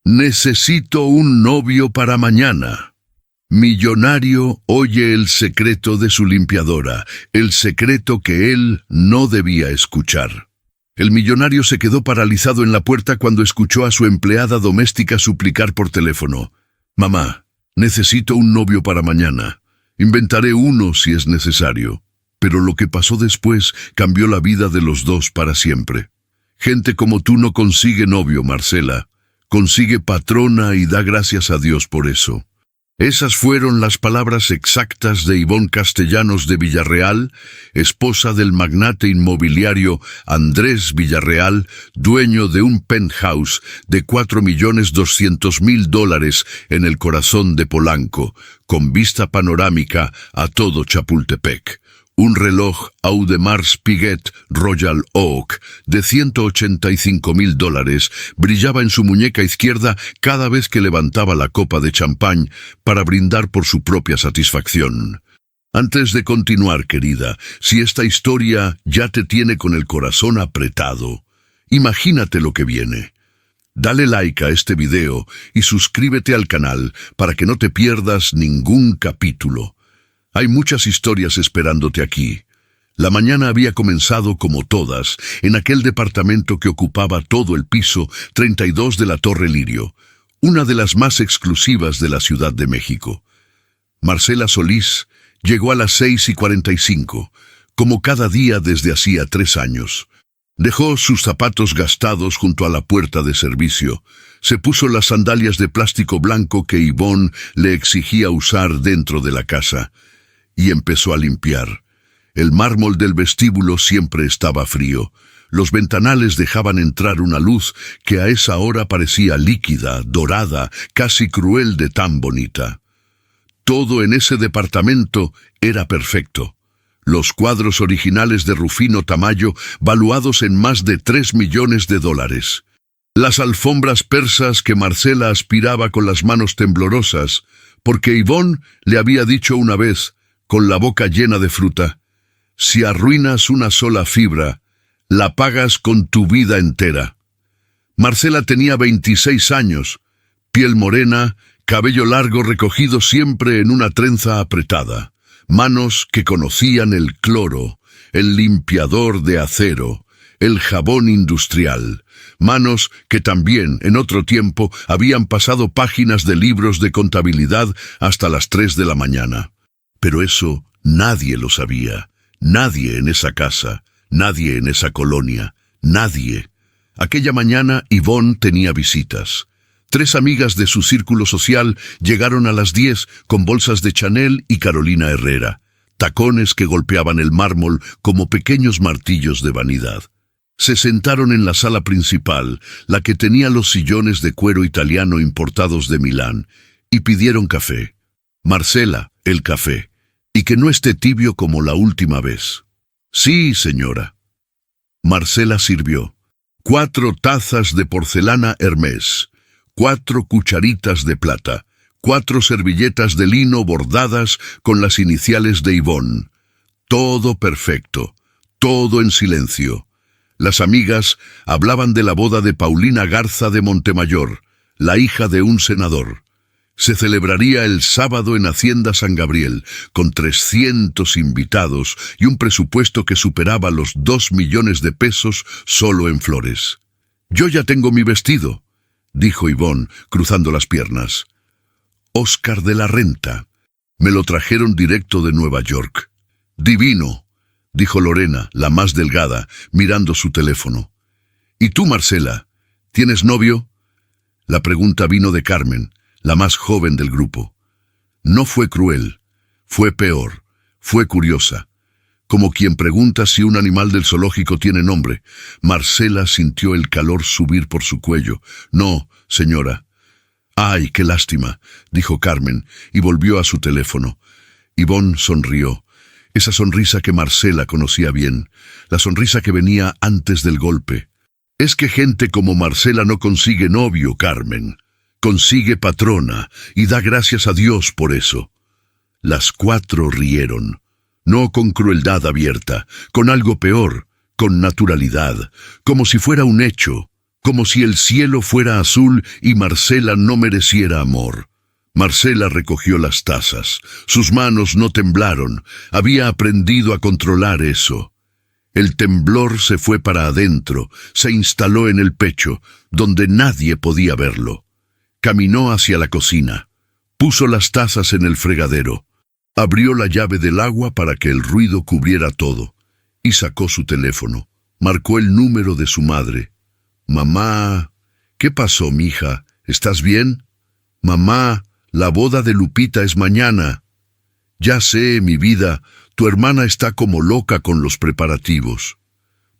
Necesito un novio para mañana. Millonario oye el secreto de su limpiadora, el secreto que él no debía escuchar. El millonario se quedó paralizado en la puerta cuando escuchó a su empleada doméstica suplicar por teléfono. «Mamá, necesito un novio para mañana. Inventaré uno si es necesario». Pero lo que pasó después cambió la vida de los dos para siempre. Gente como tú no consigue novio, Marcela. Consigue patrona y da gracias a Dios por eso. Esas fueron las palabras exactas de Ivonne Castellanos de Villarreal, esposa del magnate inmobiliario Andrés Villarreal, dueño de un penthouse de $4.200.000 en el corazón de Polanco, con vista panorámica a todo Chapultepec. Un reloj Audemars Piguet Royal Oak de $185.000 brillaba en su muñeca izquierda cada vez que levantaba la copa de champán para brindar por su propia satisfacción. Antes de continuar, querida, si esta historia ya te tiene con el corazón apretado, imagínate lo que viene. Dale like a este video y suscríbete al canal para que no te pierdas ningún capítulo. Hay muchas historias esperándote aquí. La mañana había comenzado como todas, en aquel departamento que ocupaba todo el piso 32 de la Torre Lirio, una de las más exclusivas de la Ciudad de México. Marcela Solís llegó a las 6:45, como cada día desde hacía 3 años. Dejó sus zapatos gastados junto a la puerta de servicio, se puso las sandalias de plástico blanco que Ivonne le exigía usar dentro de la casa, y empezó a limpiar. El mármol del vestíbulo siempre estaba frío. Los ventanales dejaban entrar una luz que a esa hora parecía líquida, dorada, casi cruel de tan bonita. Todo en ese departamento era perfecto. Los cuadros originales de Rufino Tamayo, valuados en más de $3 millones. Las alfombras persas que Marcela aspiraba con las manos temblorosas, porque Ivonne le había dicho una vez, con la boca llena de fruta: si arruinas una sola fibra, la pagas con tu vida entera. Marcela tenía 26 años, piel morena, cabello largo recogido siempre en una trenza apretada, manos que conocían el cloro, el limpiador de acero, el jabón industrial, manos que también, en otro tiempo, habían pasado páginas de libros de contabilidad hasta las 3 de la mañana. Pero eso nadie lo sabía, nadie en esa casa, nadie en esa colonia, nadie. Aquella mañana Ivonne tenía visitas. 3 amigas de su círculo social llegaron a las 10 con bolsas de Chanel y Carolina Herrera, tacones que golpeaban el mármol como pequeños martillos de vanidad. Se sentaron en la sala principal, la que tenía los sillones de cuero italiano importados de Milán, y pidieron café. Marcela, el café. Y que no esté tibio como la última vez. Sí, señora. Marcela sirvió. 4 tazas de porcelana Hermès, 4 cucharitas de plata, 4 servilletas de lino bordadas con las iniciales de Ivonne. Todo perfecto, todo en silencio. Las amigas hablaban de la boda de Paulina Garza de Montemayor, la hija de un senador. Se celebraría el sábado en Hacienda San Gabriel, con 300 invitados y un presupuesto que superaba los $2 millones solo en flores. «Yo ya tengo mi vestido», dijo Ivonne, cruzando las piernas. «Oscar de la Renta. Me lo trajeron directo de Nueva York». «Divino», dijo Lorena, la más delgada, mirando su teléfono. «¿Y tú, Marcela, tienes novio?» La pregunta vino de Carmen, la más joven del grupo. No fue cruel, fue peor, fue curiosa. Como quien pregunta si un animal del zoológico tiene nombre. Marcela sintió el calor subir por su cuello. «No, señora». «Ay, qué lástima», dijo Carmen, y volvió a su teléfono. Ivonne sonrió. Esa sonrisa que Marcela conocía bien, la sonrisa que venía antes del golpe. «Es que gente como Marcela no consigue novio, Carmen. Consigue patrona, y da gracias a Dios por eso». Las 4 rieron. No con crueldad abierta, con algo peor, con naturalidad, como si fuera un hecho. como si el cielo fuera azul y Marcela no mereciera amor. Marcela recogió las tazas. Sus manos no temblaron. Había aprendido a controlar eso. El temblor se fue para adentro, se instaló en el pecho, donde nadie podía verlo. Caminó hacia la cocina. Puso las tazas en el fregadero. Abrió la llave del agua para que el ruido cubriera todo. Y sacó su teléfono. Marcó el número de su madre. «Mamá, ¿qué pasó, mija? ¿Estás bien? Mamá, la boda de Lupita es mañana». «Ya sé, mi vida, tu hermana está como loca con los preparativos».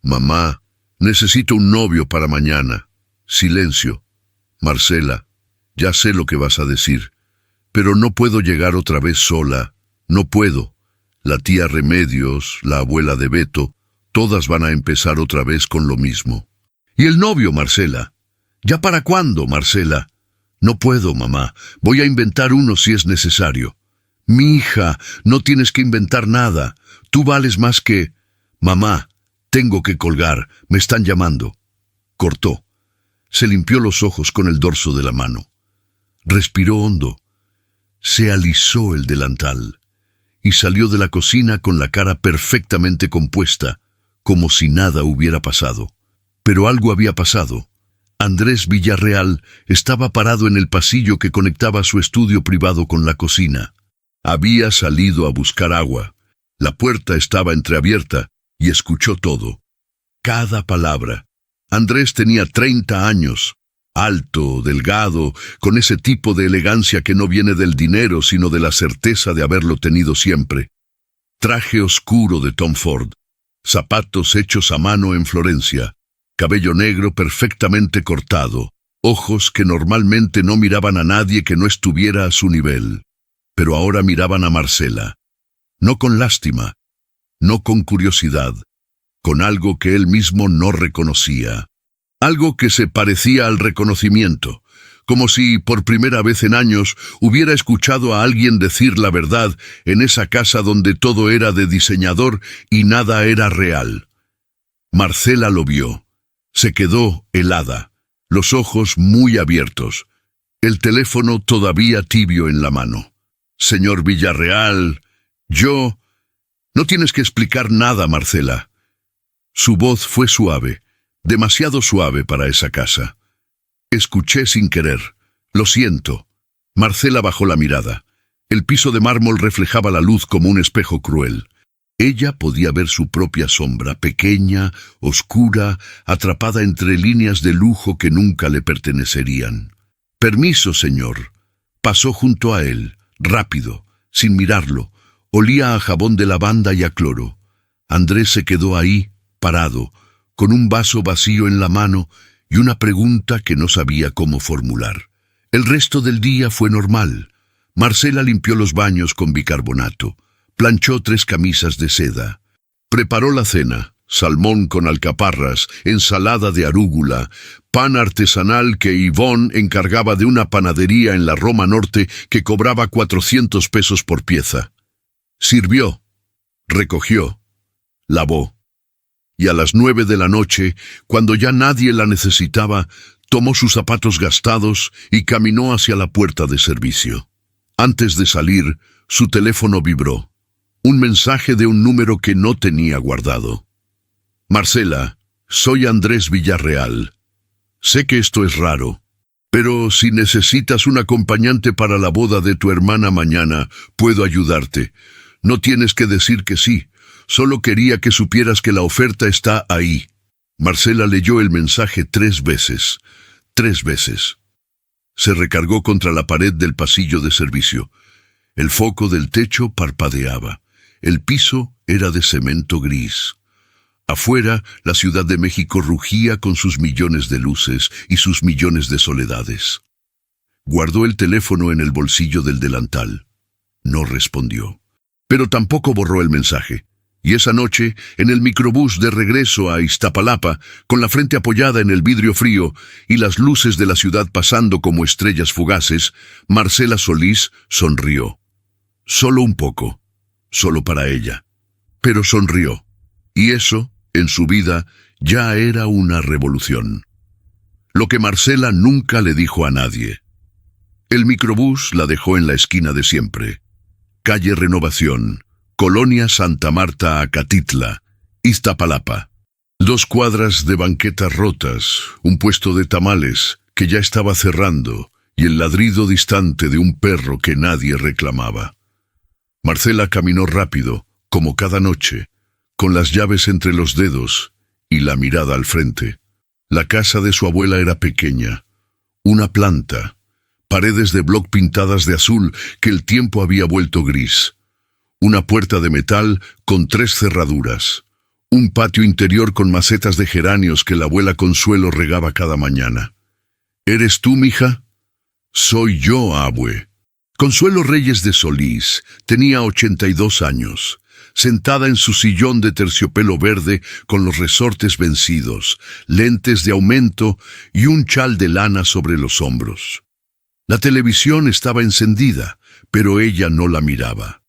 «Mamá, necesito un novio para mañana». Silencio. «Marcela, ya sé lo que vas a decir, pero no puedo llegar otra vez sola. No puedo. La tía Remedios, la abuela de Beto, todas van a empezar otra vez con lo mismo». «¿Y el novio, Marcela? ¿Ya para cuándo, Marcela?» «No puedo, mamá. Voy a inventar uno si es necesario». «Mi hija, no tienes que inventar nada. Tú vales más que...» «Mamá, tengo que colgar. Me están llamando». Cortó. Se limpió los ojos con el dorso de la mano. Respiró hondo. Se alisó el delantal y salió de la cocina con la cara perfectamente compuesta, como si nada hubiera pasado. Pero algo había pasado. Andrés Villarreal estaba parado en el pasillo que conectaba su estudio privado con la cocina. Había salido a buscar agua. La puerta estaba entreabierta y escuchó todo. Cada palabra. Andrés tenía 30 años. Alto, delgado, con ese tipo de elegancia que no viene del dinero, sino de la certeza de haberlo tenido siempre. Traje oscuro de Tom Ford. Zapatos hechos a mano en Florencia. Cabello negro perfectamente cortado. Ojos que normalmente no miraban a nadie que no estuviera a su nivel. Pero ahora miraban a Marcela. No con lástima, no con curiosidad, con algo que él mismo no reconocía. Algo que se parecía al reconocimiento, como si por primera vez en años hubiera escuchado a alguien decir la verdad en esa casa donde todo era de diseñador y nada era real. Marcela lo vio. Se quedó helada, los ojos muy abiertos, el teléfono todavía tibio en la mano. «Señor Villarreal, yo...» «No tienes que explicar nada, Marcela». Su voz fue suave, demasiado suave para esa casa. «Escuché sin querer. Lo siento». Marcela bajó la mirada. El piso de mármol reflejaba la luz como un espejo cruel. Ella podía ver su propia sombra, pequeña, oscura, atrapada entre líneas de lujo que nunca le pertenecerían. «Permiso, señor». Pasó junto a él, rápido, sin mirarlo. Olía a jabón de lavanda y a cloro. Andrés se quedó ahí, parado, con un vaso vacío en la mano y una pregunta que no sabía cómo formular. El resto del día fue normal. Marcela limpió los baños con bicarbonato. Planchó 3 camisas de seda. Preparó la cena, salmón con alcaparras, ensalada de arúgula, pan artesanal que Yvonne encargaba de una panadería en la Roma Norte que cobraba 400 pesos por pieza. Sirvió, recogió, lavó. Y a las 9 de la noche, cuando ya nadie la necesitaba, tomó sus zapatos gastados y caminó hacia la puerta de servicio. Antes de salir, su teléfono vibró. Un mensaje de un número que no tenía guardado. «Marcela, soy Andrés Villarreal. Sé que esto es raro, pero si necesitas un acompañante para la boda de tu hermana mañana, puedo ayudarte. No tienes que decir que sí, solo quería que supieras que la oferta está ahí». Marcela leyó el mensaje 3 veces. 3 veces. Se recargó contra la pared del pasillo de servicio. El foco del techo parpadeaba. El piso era de cemento gris. Afuera, la Ciudad de México rugía con sus millones de luces y sus millones de soledades. Guardó el teléfono en el bolsillo del delantal. No respondió. Pero tampoco borró el mensaje. Y esa noche, en el microbús de regreso a Iztapalapa, con la frente apoyada en el vidrio frío y las luces de la ciudad pasando como estrellas fugaces, Marcela Solís sonrió. Solo un poco. Solo para ella. Pero sonrió. Y eso, en su vida, ya era una revolución. Lo que Marcela nunca le dijo a nadie. El microbús la dejó en la esquina de siempre. Calle Renovación, Colonia Santa Marta, Acatitla, Iztapalapa. 2 cuadras de banquetas rotas, un puesto de tamales que ya estaba cerrando y el ladrido distante de un perro que nadie reclamaba. Marcela caminó rápido, como cada noche, con las llaves entre los dedos y la mirada al frente. La casa de su abuela era pequeña, una planta, paredes de bloc pintadas de azul que el tiempo había vuelto gris, una puerta de metal con 3 cerraduras, un patio interior con macetas de geranios que la abuela Consuelo regaba cada mañana. ¿Eres tú, mija? Soy yo, abue. Consuelo Reyes de Solís tenía 82 años, sentada en su sillón de terciopelo verde con los resortes vencidos, lentes de aumento y un chal de lana sobre los hombros. La televisión estaba encendida, pero ella no la miraba.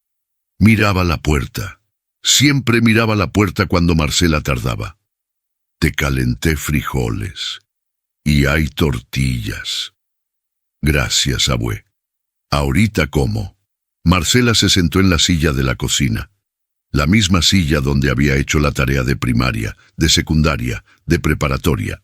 Miraba la puerta. Siempre miraba la puerta cuando Marcela tardaba. Te calenté frijoles. Y hay tortillas. Gracias, abue. Ahorita como. Marcela se sentó en la silla de la cocina. La misma silla donde había hecho la tarea de primaria, de secundaria, de preparatoria.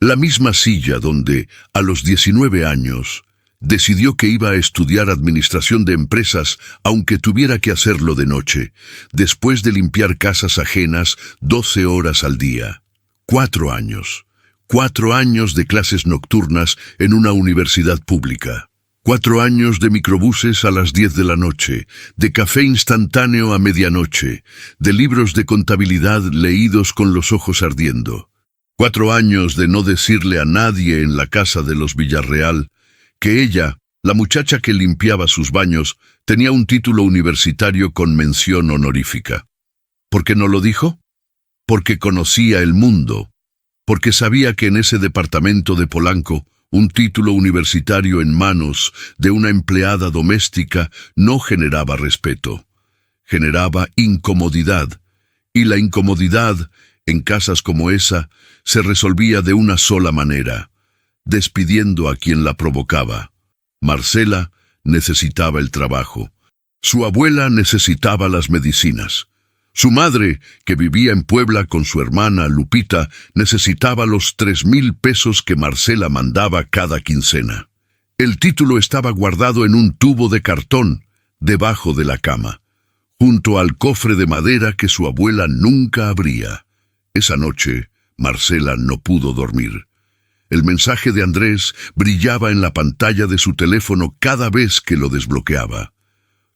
La misma silla donde, a los 19 años, decidió que iba a estudiar administración de empresas, aunque tuviera que hacerlo de noche, después de limpiar casas ajenas 12 horas al día. 4 años. 4 años de clases nocturnas en una universidad pública. 4 años de microbuses a las 10 de la noche, de café instantáneo a medianoche, de libros de contabilidad leídos con los ojos ardiendo. 4 años de no decirle a nadie en la casa de los Villarreal que ella, la muchacha que limpiaba sus baños, tenía un título universitario con mención honorífica. ¿Por qué no lo dijo? Porque conocía el mundo, porque sabía que en ese departamento de Polanco, un título universitario en manos de una empleada doméstica no generaba respeto, generaba incomodidad, y la incomodidad, en casas como esa, se resolvía de una sola manera, despidiendo a quien la provocaba. Marcela necesitaba el trabajo. Su abuela necesitaba las medicinas. Su madre, que vivía en Puebla con su hermana Lupita, necesitaba los 3,000 pesos que Marcela mandaba cada quincena. El título estaba guardado en un tubo de cartón, debajo de la cama, junto al cofre de madera que su abuela nunca abría. Esa noche, Marcela no pudo dormir. El mensaje de Andrés brillaba en la pantalla de su teléfono cada vez que lo desbloqueaba.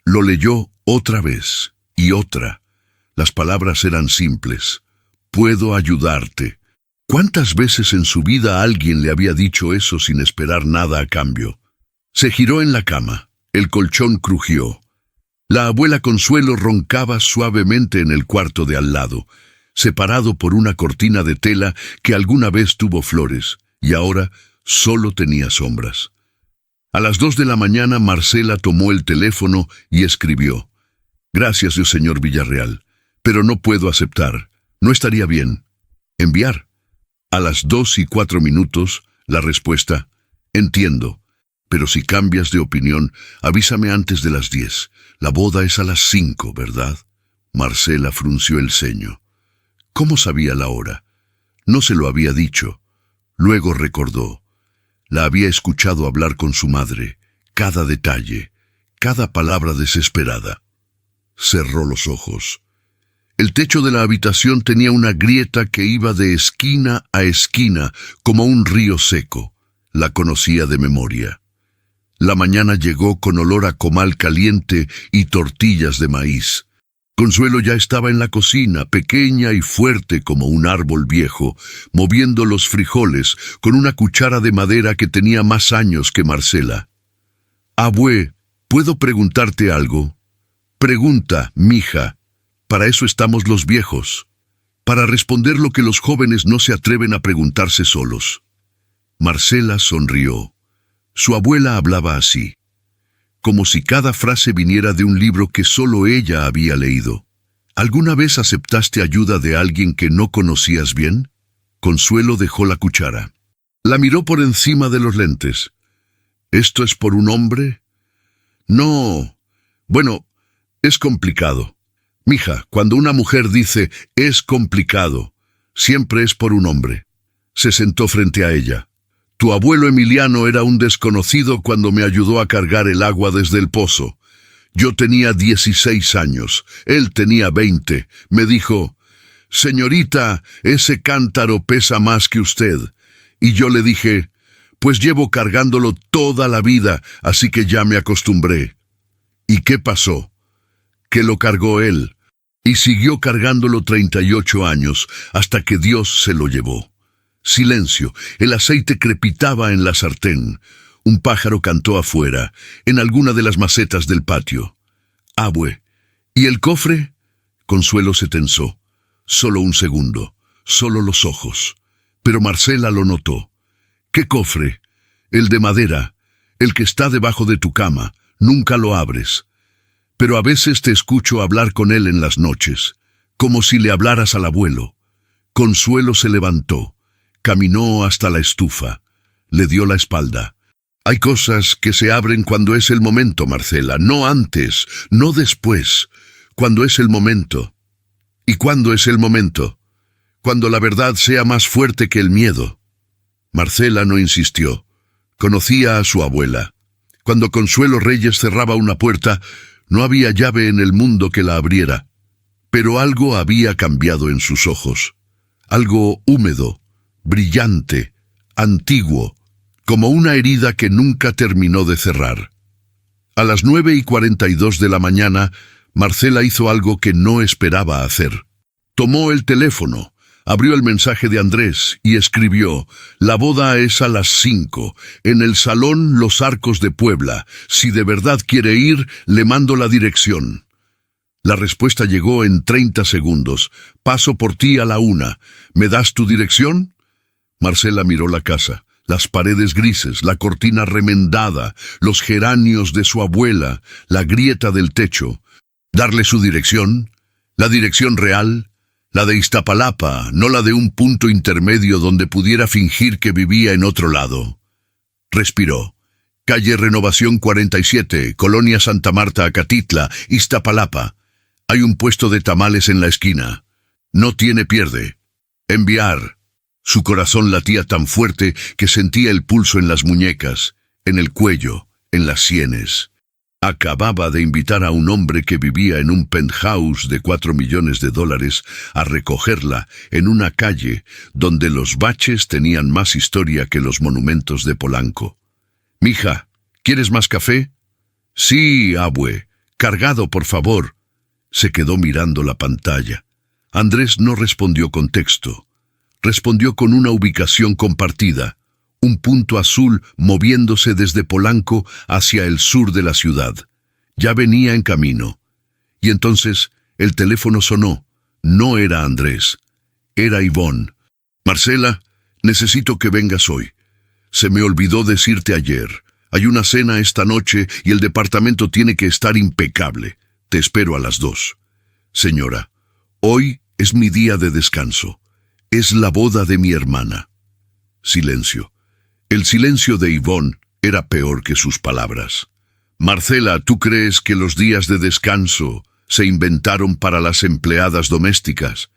Lo leyó otra vez y otra. Las palabras eran simples. Puedo ayudarte. ¿Cuántas veces en su vida alguien le había dicho eso sin esperar nada a cambio? Se giró en la cama. El colchón crujió. La abuela Consuelo roncaba suavemente en el cuarto de al lado, separado por una cortina de tela que alguna vez tuvo flores y ahora solo tenía sombras. A las 2 de la mañana Marcela tomó el teléfono y escribió: Gracias, señor Villarreal, pero no puedo aceptar. No estaría bien. Enviar. A las 2:04, la respuesta: Entiendo, pero si cambias de opinión, avísame antes de las 10. La boda es a las 5, ¿verdad? Marcela frunció el ceño. ¿Cómo sabía la hora? No se lo había dicho. Luego recordó. La había escuchado hablar con su madre, cada detalle, cada palabra desesperada. Cerró los ojos. El techo de la habitación tenía una grieta que iba de esquina a esquina, como un río seco. La conocía de memoria. La mañana llegó con olor a comal caliente y tortillas de maíz. Consuelo ya estaba en la cocina, pequeña y fuerte como un árbol viejo, moviendo los frijoles con una cuchara de madera que tenía más años que Marcela. Abue, ¿puedo preguntarte algo? Pregunta, mija. Para eso estamos los viejos, para responder lo que los jóvenes no se atreven a preguntarse solos. Marcela sonrió. Su abuela hablaba así, como si cada frase viniera de un libro que solo ella había leído. ¿Alguna vez aceptaste ayuda de alguien que no conocías bien? Consuelo dejó la cuchara. La miró por encima de los lentes. ¿Esto es por un hombre? No. Bueno, es complicado. Mija, cuando una mujer dice es complicado, siempre es por un hombre. Se sentó frente a ella. Tu abuelo Emiliano era un desconocido cuando me ayudó a cargar el agua desde el pozo. Yo tenía 16 años, él tenía 20. Me dijo, señorita, ese cántaro pesa más que usted. Y yo le dije, pues llevo cargándolo toda la vida, así que ya me acostumbré. ¿Y qué pasó? Que lo cargó él, y siguió cargándolo 38 años, hasta que Dios se lo llevó. Silencio, el aceite crepitaba en la sartén. Un pájaro cantó afuera, en alguna de las macetas del patio. Abue, ¿y el cofre? Consuelo se tensó. Solo un segundo, solo los ojos. Pero Marcela lo notó. ¿Qué cofre? El de madera, el que está debajo de tu cama. Nunca lo abres. Pero a veces te escucho hablar con él en las noches, como si le hablaras al abuelo. Consuelo se levantó, caminó hasta la estufa, le dio la espalda. Hay cosas que se abren cuando es el momento, Marcela, no antes, no después, cuando es el momento. ¿Y cuándo es el momento? Cuando la verdad sea más fuerte que el miedo. Marcela no insistió. Conocía a su abuela. Cuando Consuelo Reyes cerraba una puerta, no había llave en el mundo que la abriera. Pero algo había cambiado en sus ojos. Algo húmedo, brillante, antiguo, como una herida que nunca terminó de cerrar. A las 9:42 de la mañana, Marcela hizo algo que no esperaba hacer. Tomó el teléfono, abrió el mensaje de Andrés y escribió: la boda es a las 5, en el Salón Los Arcos de Puebla. Si de verdad quiere ir, le mando la dirección. La respuesta llegó en 30 segundos. Paso por ti a la 1. ¿Me das tu dirección? Marcela miró la casa. Las paredes grises, la cortina remendada, los geranios de su abuela, la grieta del techo. ¿Darle su dirección? ¿La dirección real? La de Iztapalapa, no la de un punto intermedio donde pudiera fingir que vivía en otro lado. Respiró. Calle Renovación 47, Colonia Santa Marta, Acatitla, Iztapalapa. Hay un puesto de tamales en la esquina. No tiene pierde. Enviar. Su corazón latía tan fuerte que sentía el pulso en las muñecas, en el cuello, en las sienes. Acababa de invitar a un hombre que vivía en un penthouse de $4 millones a recogerla en una calle donde los baches tenían más historia que los monumentos de Polanco. «Mija, ¿quieres más café?» «Sí, abue. Cargado, por favor». Se quedó mirando la pantalla. Andrés no respondió con texto. Respondió con una ubicación compartida. Un punto azul moviéndose desde Polanco hacia el sur de la ciudad. Ya venía en camino. Y entonces el teléfono sonó. No era Andrés. Era Ivonne. «Marcela, necesito que vengas hoy. Se me olvidó decirte ayer. Hay una cena esta noche y el departamento tiene que estar impecable. Te espero a las 2. Señora, hoy es mi día de descanso. Es la boda de mi hermana». Silencio. El silencio de Ivonne era peor que sus palabras. «Marcela, ¿tú crees que los días de descanso se inventaron para las empleadas domésticas?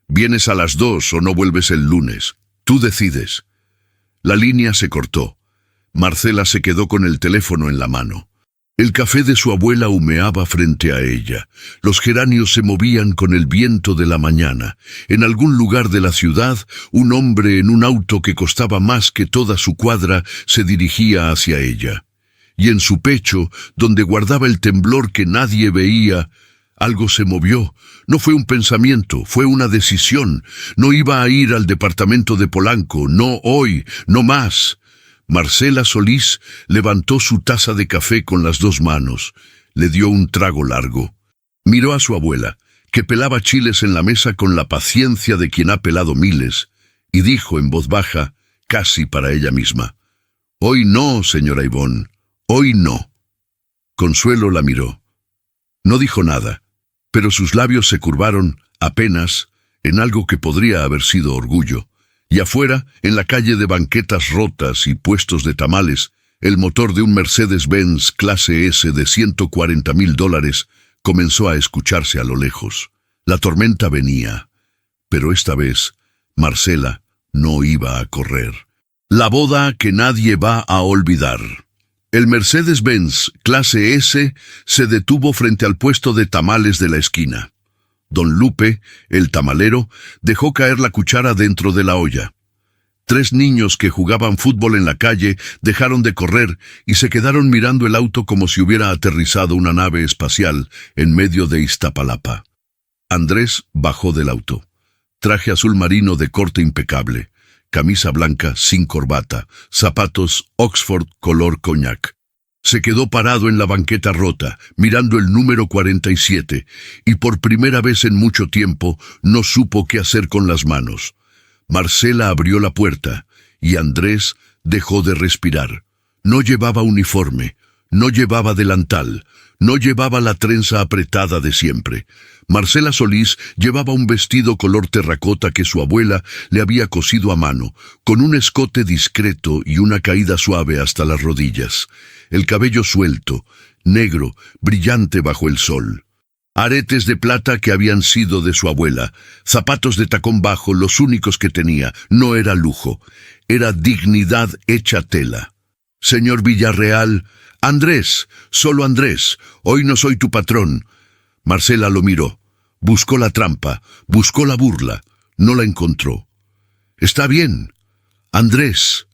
Vienes a las 2 o no vuelves el lunes. Tú decides». La línea se cortó. Marcela se quedó con el teléfono en la mano. El café de su abuela humeaba frente a ella. Los geranios se movían con el viento de la mañana. En algún lugar de la ciudad, un hombre en un auto que costaba más que toda su cuadra se dirigía hacia ella. Y en su pecho, donde guardaba el temblor que nadie veía, algo se movió. No fue un pensamiento, fue una decisión. No iba a ir al departamento de Polanco, no hoy, no más. Marcela Solís levantó su taza de café con las 2 manos. Le dio un trago largo. Miró a su abuela, que pelaba chiles en la mesa con la paciencia de quien ha pelado miles, y dijo en voz baja, casi para ella misma: «Hoy no, señora Ivonne, hoy no». Consuelo la miró. No dijo nada, pero sus labios se curvaron, apenas, en algo que podría haber sido orgullo. Y afuera, en la calle de banquetas rotas y puestos de tamales, el motor de un Mercedes-Benz clase S de $140,000 comenzó a escucharse a lo lejos. La tormenta venía, pero esta vez Marcela no iba a correr. La boda que nadie va a olvidar. El Mercedes-Benz clase S se detuvo frente al puesto de tamales de la esquina. Don Lupe, el tamalero, dejó caer la cuchara dentro de la olla. 3 niños que jugaban fútbol en la calle dejaron de correr y se quedaron mirando el auto como si hubiera aterrizado una nave espacial en medio de Iztapalapa. Andrés bajó del auto. Traje azul marino de corte impecable, camisa blanca sin corbata, zapatos Oxford color coñac. Se quedó parado en la banqueta rota, mirando el número 47, y por primera vez en mucho tiempo no supo qué hacer con las manos. Marcela abrió la puerta, y Andrés dejó de respirar. No llevaba uniforme, no llevaba delantal, no llevaba la trenza apretada de siempre. Marcela Solís llevaba un vestido color terracota que su abuela le había cosido a mano, con un escote discreto y una caída suave hasta las rodillas. El cabello suelto, negro, brillante bajo el sol. Aretes de plata que habían sido de su abuela, zapatos de tacón bajo, los únicos que tenía. No era lujo, era dignidad hecha tela. Señor Villarreal, Andrés, solo Andrés, hoy no soy tu patrón. Marcela lo miró, buscó la trampa, buscó la burla, no la encontró. Está bien, Andrés.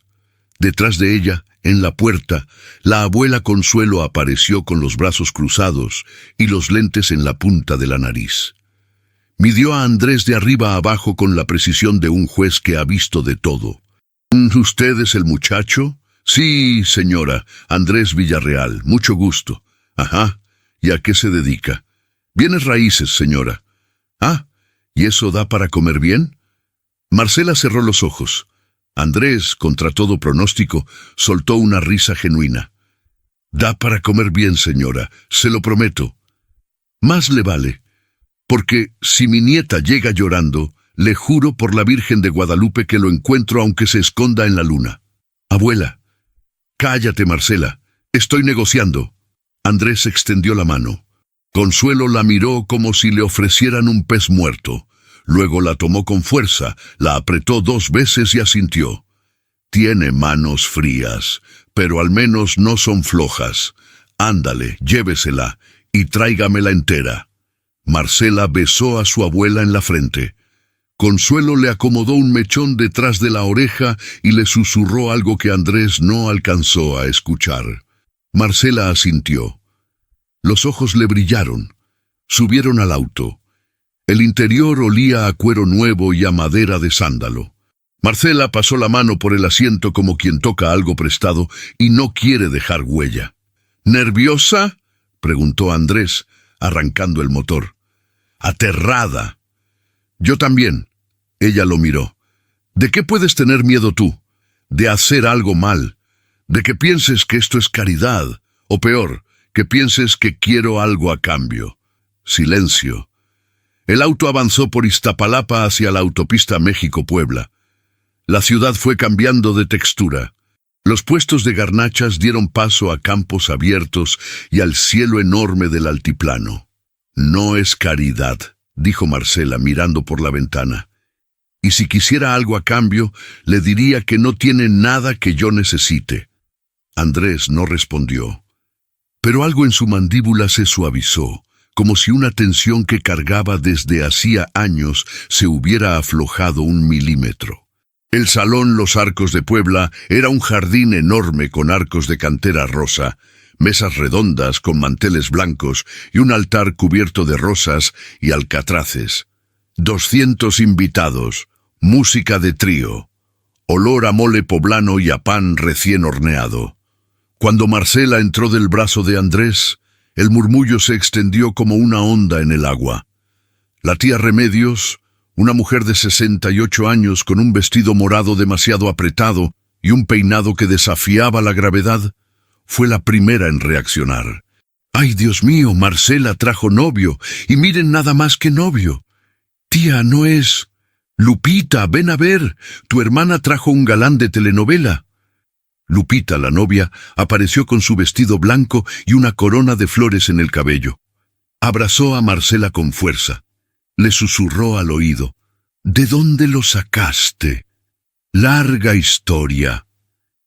Detrás de ella, en la puerta, la abuela Consuelo apareció con los brazos cruzados y los lentes en la punta de la nariz. Midió a Andrés de arriba a abajo con la precisión de un juez que ha visto de todo. ¿Usted es el muchacho? Sí, señora, Andrés Villarreal, mucho gusto. Ajá, ¿y a qué se dedica? Bienes raíces, señora. Ah, ¿y eso da para comer bien? Marcela cerró los ojos. Andrés, contra todo pronóstico, soltó una risa genuina. Da para comer bien, señora, se lo prometo. Más le vale, porque si mi nieta llega llorando, le juro por la Virgen de Guadalupe que lo encuentro aunque se esconda en la luna. Abuela. Cállate, Marcela, estoy negociando. Andrés extendió la mano. Consuelo la miró como si le ofrecieran un pez muerto. Luego la tomó con fuerza, la apretó 2 veces y asintió. Tiene manos frías, pero al menos no son flojas. Ándale, llévesela y tráigamela entera. Marcela besó a su abuela en la frente. Consuelo le acomodó un mechón detrás de la oreja y le susurró algo que Andrés no alcanzó a escuchar. Marcela asintió. Los ojos le brillaron. Subieron al auto. El interior olía a cuero nuevo y a madera de sándalo. Marcela pasó la mano por el asiento como quien toca algo prestado y no quiere dejar huella. ¿Nerviosa?, preguntó Andrés, arrancando el motor. Aterrada. Yo también. Ella lo miró. ¿De qué puedes tener miedo tú? De hacer algo mal. De que pienses que esto es caridad. O peor, que pienses que quiero algo a cambio. Silencio. El auto avanzó por Iztapalapa hacia la autopista México-Puebla. La ciudad fue cambiando de textura. Los puestos de garnachas dieron paso a campos abiertos y al cielo enorme del altiplano. No es caridad, dijo Marcela mirando por la ventana. Y si quisiera algo a cambio, le diría que no tiene nada que yo necesite. Andrés no respondió. Pero algo en su mandíbula se suavizó, como si una tensión que cargaba desde hacía años se hubiera aflojado 1 milímetro. El salón Los Arcos de Puebla era un jardín enorme con arcos de cantera rosa, mesas redondas con manteles blancos y un altar cubierto de rosas y alcatraces. 200 invitados, música de trío, olor a mole poblano y a pan recién horneado. Cuando Marcela entró del brazo de Andrés, el murmullo se extendió como una onda en el agua. La tía Remedios, una mujer de 68 años con un vestido morado demasiado apretado y un peinado que desafiaba la gravedad, fue la primera en reaccionar. ¡Ay, Dios mío! Marcela trajo novio, y miren nada más que novio. Tía, no es Lupita, ven a ver, tu hermana trajo un galán de telenovela. Lupita, la novia, apareció con su vestido blanco y una corona de flores en el cabello. Abrazó a Marcela con fuerza. Le susurró al oído: ¿De dónde lo sacaste? Larga historia.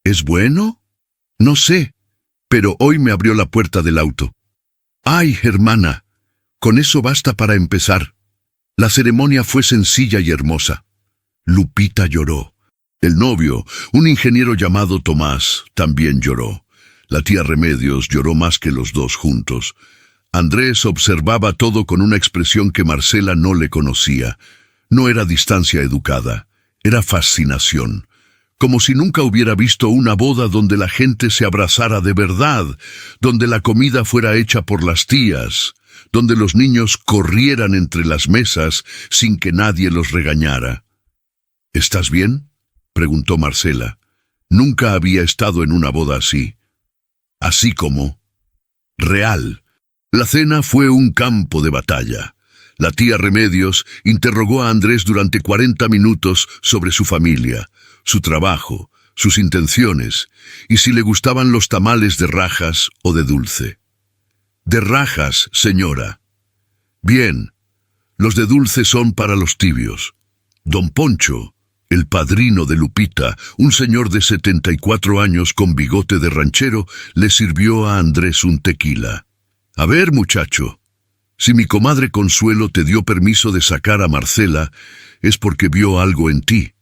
¿Es bueno? No sé, pero hoy me abrió la puerta del auto. ¡Ay, hermana! Con eso basta para empezar. La ceremonia fue sencilla y hermosa. Lupita lloró. El novio, un ingeniero llamado Tomás, también lloró. La tía Remedios lloró más que los dos juntos. Andrés observaba todo con una expresión que Marcela no le conocía. No era distancia educada, era fascinación. Como si nunca hubiera visto una boda donde la gente se abrazara de verdad, donde la comida fuera hecha por las tías, donde los niños corrieran entre las mesas sin que nadie los regañara. ¿Estás bien?, preguntó Marcela. Nunca había estado en una boda así. Así como real. La cena fue un campo de batalla. La tía Remedios interrogó a Andrés durante 40 minutos sobre su familia, su trabajo, sus intenciones, y si le gustaban los tamales de rajas o de dulce. De rajas, señora. Bien, los de dulce son para los tibios. Don Poncho, el padrino de Lupita, un señor de 74 años con bigote de ranchero, le sirvió a Andrés un tequila. A ver, muchacho, si mi comadre Consuelo te dio permiso de sacar a Marcela, es porque vio algo en ti.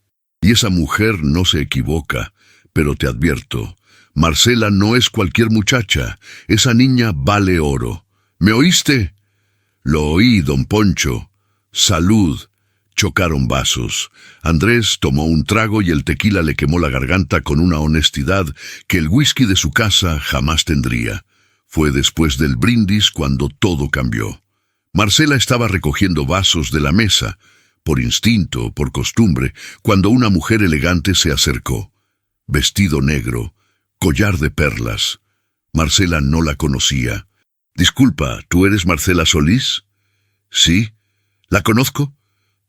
Y esa mujer no se equivoca, pero te advierto, Marcela no es cualquier muchacha, esa niña vale oro. ¿Me oíste? Lo oí, don Poncho. Salud. Chocaron vasos. Andrés tomó un trago y el tequila le quemó la garganta con una honestidad que el whisky de su casa jamás tendría. Fue después del brindis cuando todo cambió. Marcela estaba recogiendo vasos de la mesa, por instinto, por costumbre, cuando una mujer elegante se acercó. Vestido negro, collar de perlas. Marcela no la conocía. Disculpa, ¿tú eres Marcela Solís? Sí. ¿La conozco?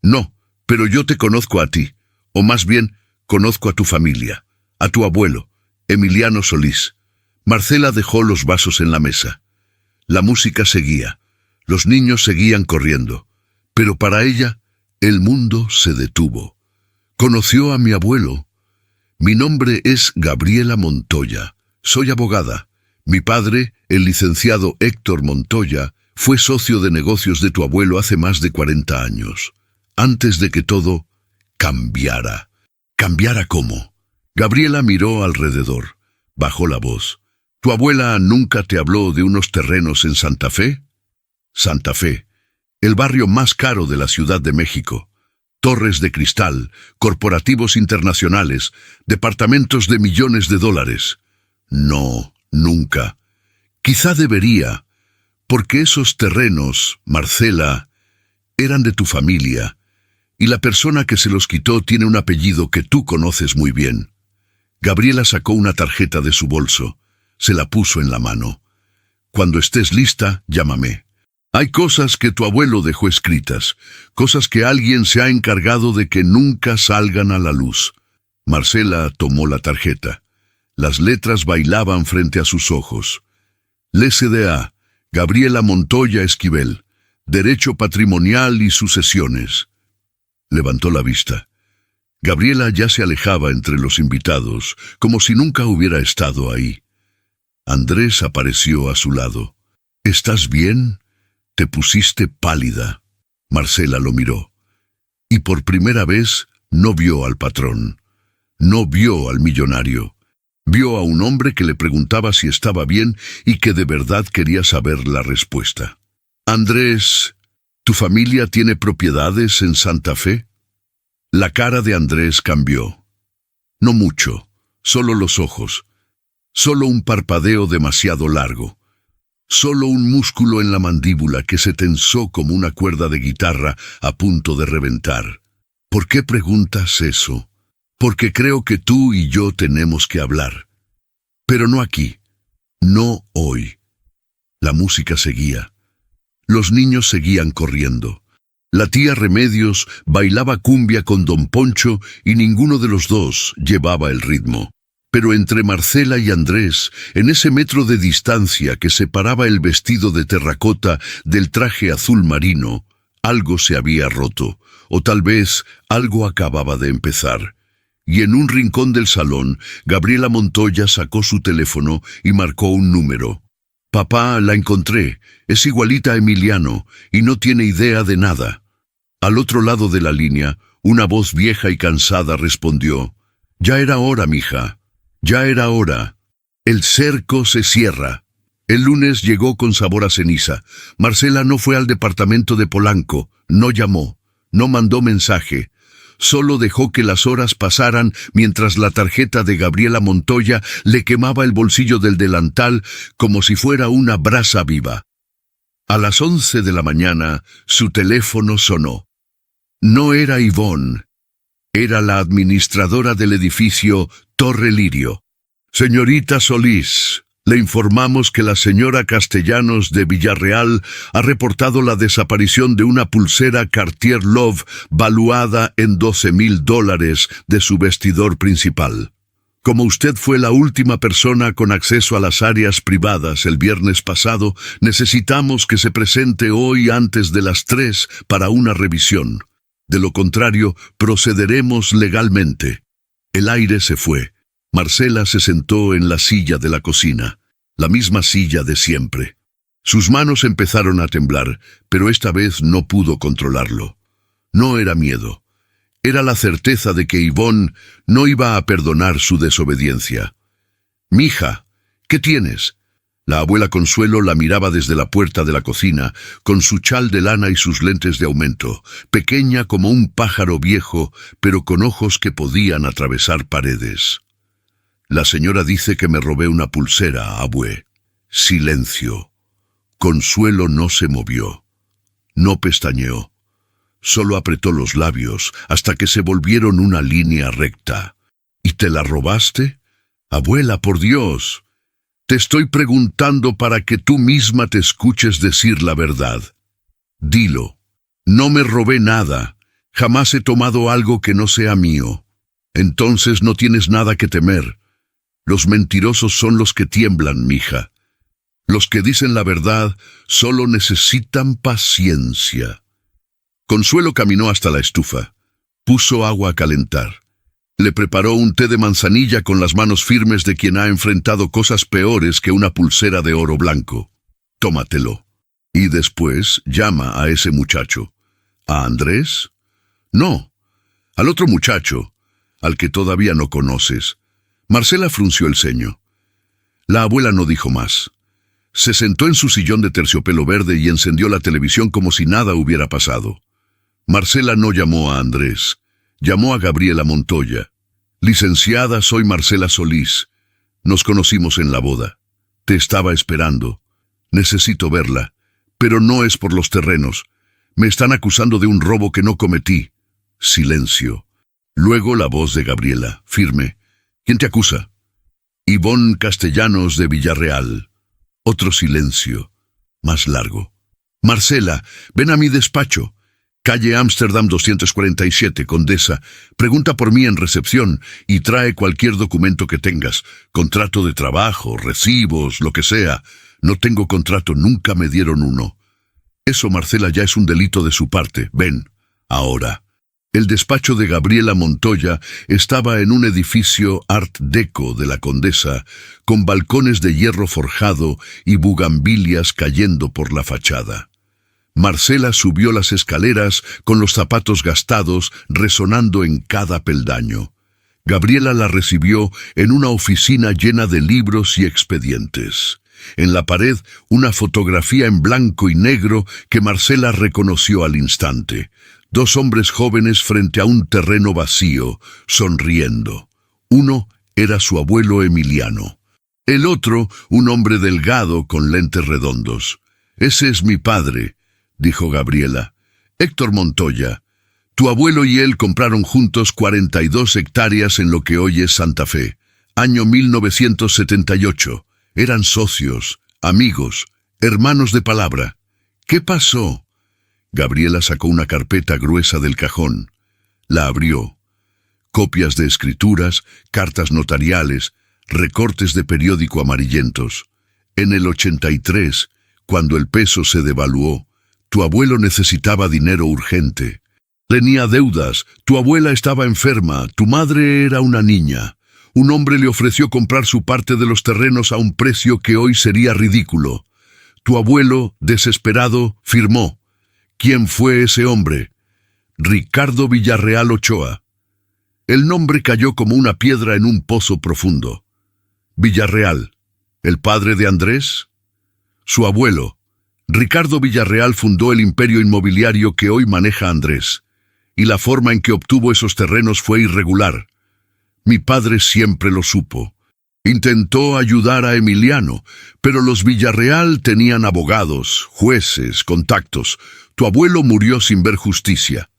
No, pero yo te conozco a ti, o más bien, conozco a tu familia, a tu abuelo, Emiliano Solís. Marcela dejó los vasos en la mesa. La música seguía, los niños seguían corriendo, pero para ella, el mundo se detuvo. Conoció a mi abuelo. Mi nombre es Gabriela Montoya, soy abogada. Mi padre, el licenciado Héctor Montoya, fue socio de negocios de tu abuelo hace más de 40 años. Antes de que todo cambiara. ¿Cambiara cómo? Gabriela miró alrededor, bajó la voz. ¿Tu abuela nunca te habló de unos terrenos en Santa Fe? Santa Fe, el barrio más caro de la Ciudad de México. Torres de cristal, corporativos internacionales, departamentos de millones de dólares. No, nunca. Quizá debería, porque esos terrenos, Marcela, eran de tu familia, y la persona que se los quitó tiene un apellido que tú conoces muy bien. Gabriela sacó una tarjeta de su bolso, se la puso en la mano. Cuando estés lista, llámame. Hay cosas que tu abuelo dejó escritas, cosas que alguien se ha encargado de que nunca salgan a la luz. Marcela tomó la tarjeta. Las letras bailaban frente a sus ojos. LCDA, Gabriela Montoya Esquivel, Derecho Patrimonial y Sucesiones. Levantó la vista. Gabriela ya se alejaba entre los invitados, como si nunca hubiera estado ahí. Andrés apareció a su lado. ¿Estás bien? Te pusiste pálida. Marcela lo miró. Y por primera vez no vio al patrón. No vio al millonario. Vio a un hombre que le preguntaba si estaba bien y que de verdad quería saber la respuesta. Andrés, ¿tu familia tiene propiedades en Santa Fe? La cara de Andrés cambió. No mucho, solo los ojos. Solo un parpadeo demasiado largo. Solo un músculo en la mandíbula que se tensó como una cuerda de guitarra a punto de reventar. ¿Por qué preguntas eso? Porque creo que tú y yo tenemos que hablar. Pero no aquí. No hoy. La música seguía. Los niños seguían corriendo. La tía Remedios bailaba cumbia con don Poncho y ninguno de los dos llevaba el ritmo. Pero entre Marcela y Andrés, en ese metro de distancia que separaba el vestido de terracota del traje azul marino, algo se había roto, o tal vez algo acababa de empezar. Y en un rincón del salón, Gabriela Montoya sacó su teléfono y marcó un número. «Papá, la encontré. Es igualita a Emiliano y no tiene idea de nada». Al otro lado de la línea, una voz vieja y cansada respondió: «Ya era hora, mija. Ya era hora. El cerco se cierra». El lunes llegó con sabor a ceniza. Marcela no fue al departamento de Polanco, no llamó, no mandó mensaje. Solo dejó que las horas pasaran mientras la tarjeta de Gabriela Montoya le quemaba el bolsillo del delantal como si fuera una brasa viva. A las 11 de la mañana, su teléfono sonó. No era Ivonne. Era la administradora del edificio Torre Lirio. «Señorita Solís, le informamos que la señora Castellanos de Villarreal ha reportado la desaparición de una pulsera Cartier Love valuada en $12,000 de su vestidor principal. Como usted fue la última persona con acceso a las áreas privadas el viernes pasado, necesitamos que se presente hoy antes de las 3 para una revisión. De lo contrario, procederemos legalmente». El aire se fue. Marcela se sentó en la silla de la cocina, la misma silla de siempre. Sus manos empezaron a temblar, pero esta vez no pudo controlarlo. No era miedo. Era la certeza de que Ivonne no iba a perdonar su desobediencia. «Mija, ¿qué tienes?». La abuela Consuelo la miraba desde la puerta de la cocina, con su chal de lana y sus lentes de aumento, pequeña como un pájaro viejo, pero con ojos que podían atravesar paredes. «La señora dice que me robé una pulsera, abue». Silencio. Consuelo no se movió. No pestañeó. Solo apretó los labios hasta que se volvieron una línea recta. «¿Y te la robaste? Abuela, por Dios. Te estoy preguntando para que tú misma te escuches decir la verdad. Dilo. No me robé nada. Jamás he tomado algo que no sea mío. Entonces no tienes nada que temer. Los mentirosos son los que tiemblan, mija. Los que dicen la verdad solo necesitan paciencia». Consuelo caminó hasta la estufa. Puso agua a calentar. Le preparó un té de manzanilla con las manos firmes de quien ha enfrentado cosas peores que una pulsera de oro blanco. «Tómatelo. Y después llama a ese muchacho». «¿A Andrés?» «No, al otro muchacho, al que todavía no conoces». Marcela frunció el ceño. La abuela no dijo más. Se sentó en su sillón de terciopelo verde y encendió la televisión como si nada hubiera pasado. Marcela no llamó a Andrés. Llamó a Gabriela Montoya. «Licenciada, soy Marcela Solís. Nos conocimos en la boda. Te estaba esperando. Necesito verla, pero no es por los terrenos. Me están acusando de un robo que no cometí». Silencio. Luego la voz de Gabriela, firme. «¿Quién te acusa?» «Ivonne Castellanos de Villarreal». Otro silencio, más largo. «Marcela, ven a mi despacho. Calle Ámsterdam 247, Condesa. Pregunta por mí en recepción y trae cualquier documento que tengas. Contrato de trabajo, recibos, lo que sea. No tengo contrato, nunca me dieron uno». Eso, Marcela, ya es un delito de su parte. Ven, ahora. El despacho de Gabriela Montoya estaba en un edificio Art Deco de la Condesa, con balcones de hierro forjado y bugambilias cayendo por la fachada. Marcela subió las escaleras con los zapatos gastados resonando en cada peldaño. Gabriela la recibió en una oficina llena de libros y expedientes. En la pared, una fotografía en blanco y negro que Marcela reconoció al instante. 2 hombres jóvenes frente a un terreno vacío, sonriendo. Uno era su abuelo Emiliano. El otro, un hombre delgado con lentes redondos. «Ese es mi padre», dijo Gabriela. «Héctor Montoya. Tu abuelo y él compraron juntos 42 hectáreas en lo que hoy es Santa Fe. Año 1978. Eran socios, amigos, hermanos de palabra. ¿Qué pasó? Gabriela sacó una carpeta gruesa del cajón. La abrió. Copias de escrituras, cartas notariales, recortes de periódico amarillentos. En el 83, cuando el peso se devaluó, tu abuelo necesitaba dinero urgente. Tenía deudas, tu abuela estaba enferma, tu madre era una niña. Un hombre le ofreció comprar su parte de los terrenos a un precio que hoy sería ridículo. Tu abuelo, desesperado, firmó. ¿Quién fue ese hombre? Ricardo Villarreal Ochoa. El nombre cayó como una piedra en un pozo profundo. Villarreal, ¿el padre de Andrés? Su abuelo. Ricardo Villarreal fundó el imperio inmobiliario que hoy maneja Andrés, y la forma en que obtuvo esos terrenos fue irregular. Mi padre siempre lo supo. Intentó ayudar a Emiliano, pero los Villarreal tenían abogados, jueces, contactos. Tu abuelo murió sin ver justicia.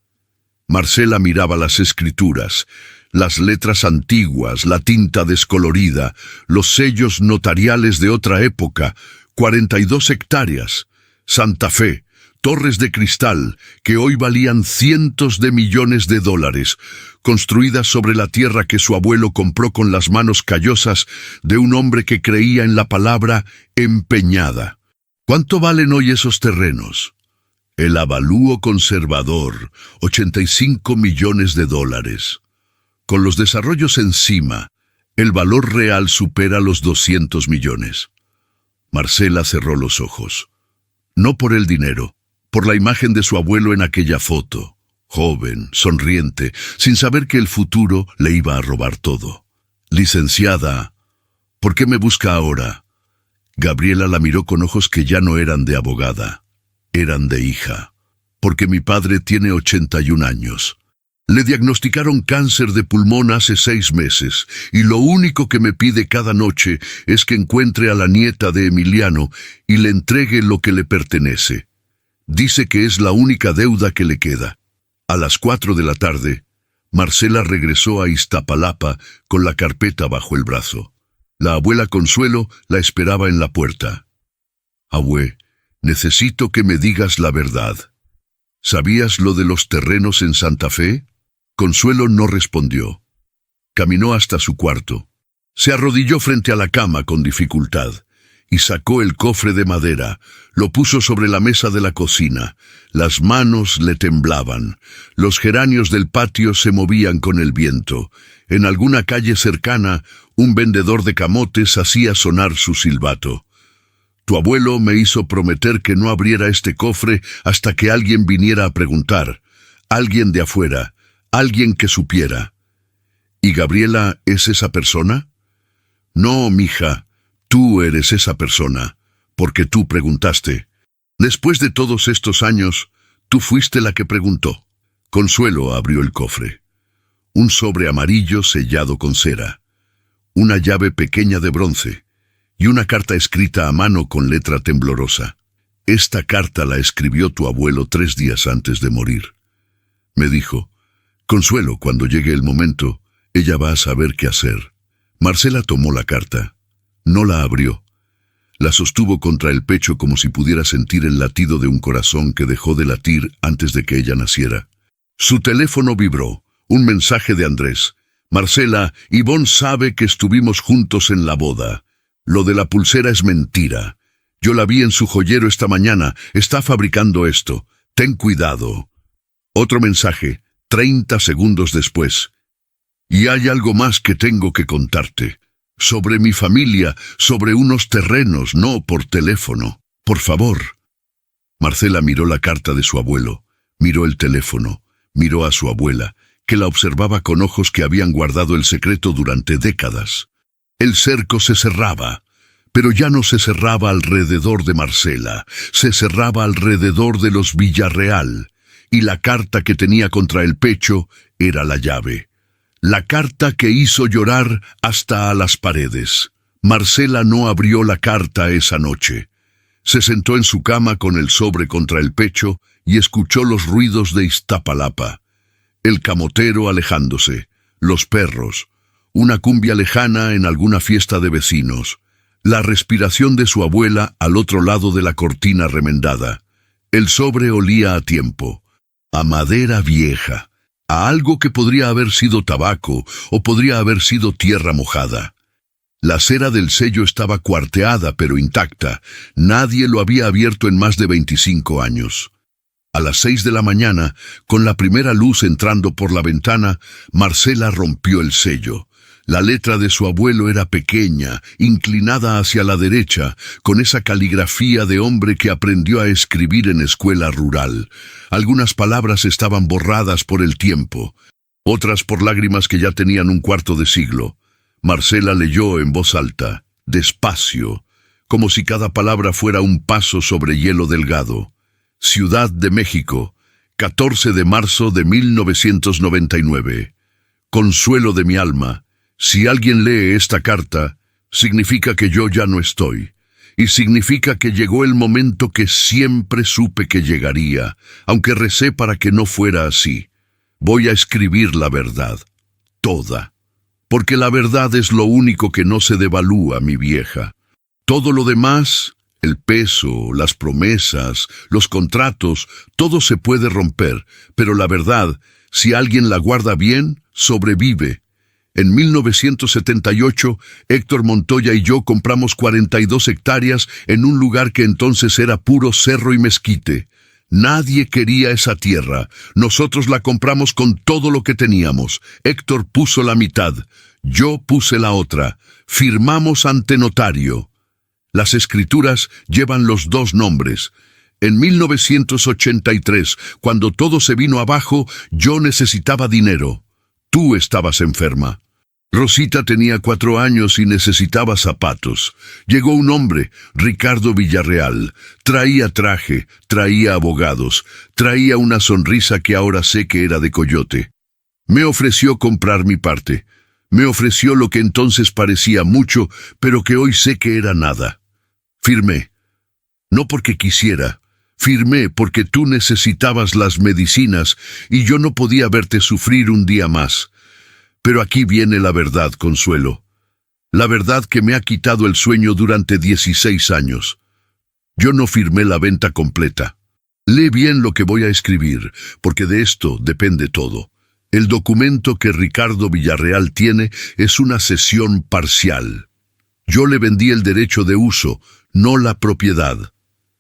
Marcela miraba las escrituras, las letras antiguas, la tinta descolorida, los sellos notariales de otra época, 42 hectáreas, Santa Fe, torres de cristal que hoy valían cientos de millones de dólares, construidas sobre la tierra que su abuelo compró con las manos callosas de un hombre que creía en la palabra empeñada. ¿Cuánto valen hoy esos terrenos? El avalúo conservador, 85 millones de dólares. Con los desarrollos encima, el valor real supera los 200 millones. Marcela cerró los ojos. No por el dinero, por la imagen de su abuelo en aquella foto, joven, sonriente, sin saber que el futuro le iba a robar todo. Licenciada, ¿por qué me busca ahora? Gabriela la miró con ojos que ya no eran de abogada. Eran de hija, porque mi padre tiene 81 años. Le diagnosticaron cáncer de pulmón hace 6 meses, y lo único que me pide cada noche es que encuentre a la nieta de Emiliano y le entregue lo que le pertenece. Dice que es la única deuda que le queda. A las 4 de la tarde, Marcela regresó a Iztapalapa con la carpeta bajo el brazo. La abuela Consuelo la esperaba en la puerta. Abue, necesito que me digas la verdad. ¿Sabías lo de los terrenos en Santa Fe? Consuelo no respondió. Caminó hasta su cuarto. Se arrodilló frente a la cama con dificultad y sacó el cofre de madera. Lo puso sobre la mesa de la cocina. Las manos le temblaban. Los geranios del patio se movían con el viento. En alguna calle cercana, un vendedor de camotes hacía sonar su silbato. Tu abuelo me hizo prometer que no abriera este cofre hasta que alguien viniera a preguntar. Alguien de afuera, alguien que supiera. ¿Y Gabriela es esa persona? No, mija, tú eres esa persona, porque tú preguntaste. Después de todos estos años, tú fuiste la que preguntó. Consuelo abrió el cofre. Un sobre amarillo sellado con cera. Una llave pequeña de bronce. Y una carta escrita a mano con letra temblorosa. Esta carta la escribió tu abuelo 3 días antes de morir. Me dijo, Consuelo, cuando llegue el momento, ella va a saber qué hacer. Marcela tomó la carta. No la abrió. La sostuvo contra el pecho como si pudiera sentir el latido de un corazón que dejó de latir antes de que ella naciera. Su teléfono vibró. Un mensaje de Andrés. Marcela, Ivonne sabe que estuvimos juntos en la boda. Lo de la pulsera es mentira. Yo la vi en su joyero esta mañana. Está fabricando esto. Ten cuidado. Otro mensaje, 30 segundos después. Y hay algo más que tengo que contarte. Sobre mi familia, sobre unos terrenos, no por teléfono. Por favor. Marcela miró la carta de su abuelo, miró el teléfono, miró a su abuela, que la observaba con ojos que habían guardado el secreto durante décadas. El cerco se cerraba, pero ya no se cerraba alrededor de Marcela, se cerraba alrededor de los Villarreal, y la carta que tenía contra el pecho era la llave. La carta que hizo llorar hasta a las paredes. Marcela no abrió la carta esa noche. Se sentó en su cama con el sobre contra el pecho y escuchó los ruidos de Iztapalapa. El camotero alejándose, los perros, una cumbia lejana en alguna fiesta de vecinos, la respiración de su abuela al otro lado de la cortina remendada, El sobre olía a tiempo, a madera vieja, a algo que podría haber sido tabaco o podría haber sido tierra mojada. La cera del sello estaba cuarteada pero intacta. Nadie lo había abierto en más de 25 años. A las 6 de la mañana, con la primera luz entrando por la ventana, Marcela rompió el sello. La letra de su abuelo era pequeña, inclinada hacia la derecha, con esa caligrafía de hombre que aprendió a escribir en escuela rural. Algunas palabras estaban borradas por el tiempo, otras por lágrimas que ya tenían un cuarto de siglo. Marcela leyó en voz alta, despacio, como si cada palabra fuera un paso sobre hielo delgado. Ciudad de México, 14 de marzo de 1999. Consuelo de mi alma. Si alguien lee esta carta, significa que yo ya no estoy, y significa que llegó el momento que siempre supe que llegaría, aunque recé para que no fuera así. Voy a escribir la verdad, toda, porque la verdad es lo único que no se devalúa, mi vieja. Todo lo demás, el peso, las promesas, los contratos, todo se puede romper, pero la verdad, si alguien la guarda bien, sobrevive. En 1978, Héctor Montoya y yo compramos 42 hectáreas en un lugar que entonces era puro cerro y mezquite. Nadie quería esa tierra. Nosotros la compramos con todo lo que teníamos. Héctor puso la mitad. Yo puse la otra. Firmamos ante notario. Las escrituras llevan los dos nombres. En 1983, cuando todo se vino abajo, yo necesitaba dinero. Tú estabas enferma. Rosita tenía 4 años y necesitaba zapatos. Llegó un hombre, Ricardo Villarreal. Traía traje, traía abogados, traía una sonrisa que ahora sé que era de coyote. Me ofreció comprar mi parte. Me ofreció lo que entonces parecía mucho, pero que hoy sé que era nada. Firmé. No porque quisiera. Firmé porque tú necesitabas las medicinas y yo no podía verte sufrir un día más. Pero aquí viene la verdad, Consuelo. La verdad que me ha quitado el sueño durante 16 años. Yo no firmé la venta completa. Lee bien lo que voy a escribir, porque de esto depende todo. El documento que Ricardo Villarreal tiene es una cesión parcial. Yo le vendí el derecho de uso, no la propiedad.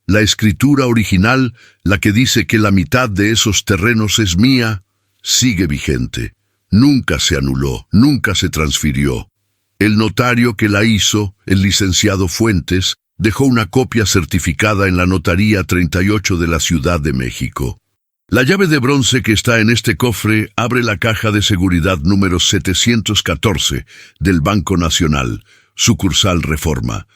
La escritura original, la que dice que la mitad de esos terrenos es mía, sigue vigente. Nunca se anuló, nunca se transfirió. El notario que la hizo, el licenciado Fuentes, dejó una copia certificada en la Notaría 38 de la Ciudad de México. La llave de bronce que está en este cofre abre la caja de seguridad número 714 del Banco Nacional, sucursal Reforma,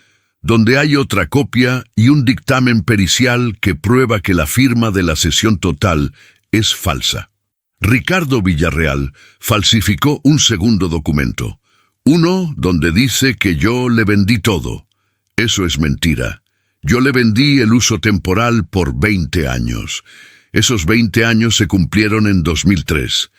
donde hay otra copia y un dictamen pericial que prueba que la firma de la cesión total es falsa. Ricardo Villarreal falsificó un segundo documento, uno donde dice que yo le vendí todo. Eso es mentira. Yo le vendí el uso temporal por 20 años. Esos 20 años se cumplieron en 2003.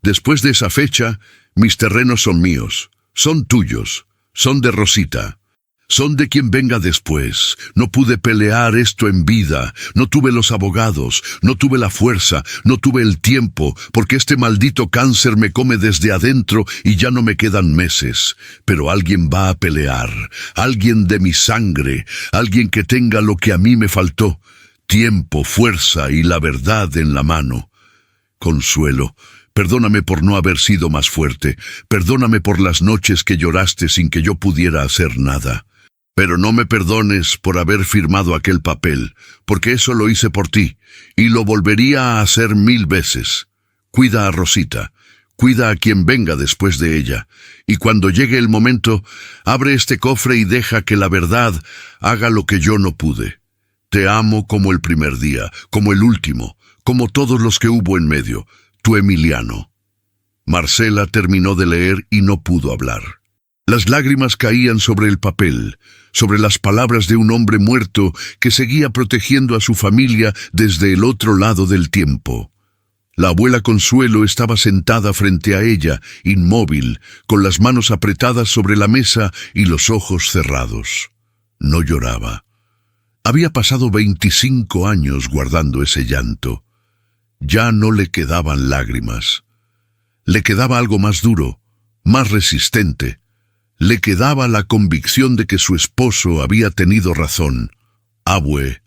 Después de esa fecha, mis terrenos son míos, son tuyos, son de Rosita. Son de quien venga después. No pude pelear esto en vida. No tuve los abogados, no tuve la fuerza, no tuve el tiempo, porque este maldito cáncer me come desde adentro y ya no me quedan meses. Pero alguien va a pelear, alguien de mi sangre, alguien que tenga lo que a mí me faltó. Tiempo, fuerza y la verdad en la mano. Consuelo, perdóname por no haber sido más fuerte. Perdóname por las noches que lloraste sin que yo pudiera hacer nada. Pero no me perdones por haber firmado aquel papel, porque eso lo hice por ti, y lo volvería a hacer 1000 veces. Cuida a Rosita, cuida a quien venga después de ella, y cuando llegue el momento, abre este cofre y deja que la verdad haga lo que yo no pude. Te amo como el primer día, como el último, como todos los que hubo en medio, tu Emiliano. Marcela terminó de leer y no pudo hablar. Las lágrimas caían sobre el papel, sobre las palabras de un hombre muerto que seguía protegiendo a su familia desde el otro lado del tiempo. La abuela Consuelo estaba sentada frente a ella, inmóvil, con las manos apretadas sobre la mesa y los ojos cerrados. No lloraba. Había pasado 25 años guardando ese llanto. Ya no le quedaban lágrimas. Le quedaba algo más duro, más resistente. Le quedaba la convicción de que su esposo había tenido razón. Abue,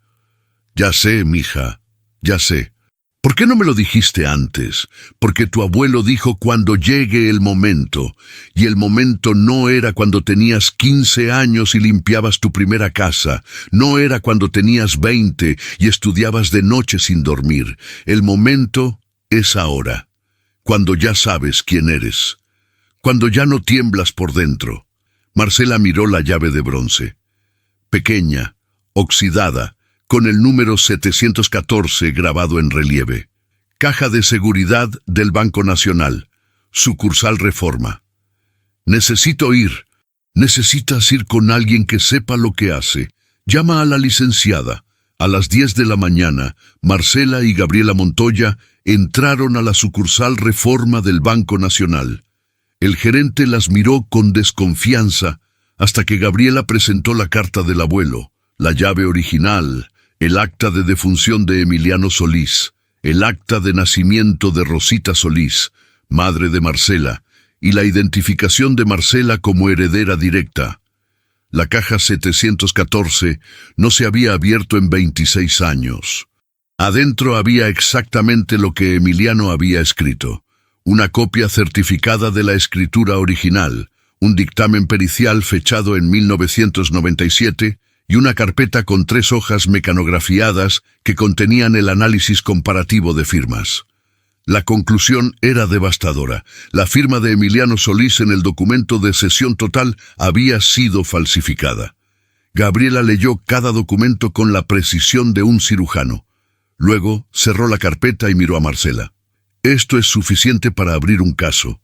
ya sé, mija, ya sé. ¿Por qué no me lo dijiste antes? Porque tu abuelo dijo cuando llegue el momento, y el momento no era cuando tenías 15 años y limpiabas tu primera casa, no era cuando tenías 20 y estudiabas de noche sin dormir. El momento es ahora, cuando ya sabes quién eres, cuando ya no tiemblas por dentro. Marcela miró la llave de bronce, pequeña, oxidada, con el número 714 grabado en relieve. Caja de seguridad del Banco Nacional, sucursal Reforma. Necesito ir. Necesitas ir con alguien que sepa lo que hace. Llama a la licenciada. A las 10 de la mañana, Marcela y Gabriela Montoya entraron a la sucursal Reforma del Banco Nacional. El gerente las miró con desconfianza hasta que Gabriela presentó la carta del abuelo, la llave original, el acta de defunción de Emiliano Solís, el acta de nacimiento de Rosita Solís, madre de Marcela, y la identificación de Marcela como heredera directa. La caja 714 no se había abierto en 26 años. Adentro había exactamente lo que Emiliano había escrito: una copia certificada de la escritura original, un dictamen pericial fechado en 1997, y una carpeta con 3 hojas mecanografiadas que contenían el análisis comparativo de firmas. La conclusión era devastadora. La firma de Emiliano Solís en el documento de cesión total había sido falsificada. Gabriela leyó cada documento con la precisión de un cirujano. Luego cerró la carpeta y miró a Marcela. Esto es suficiente para abrir un caso.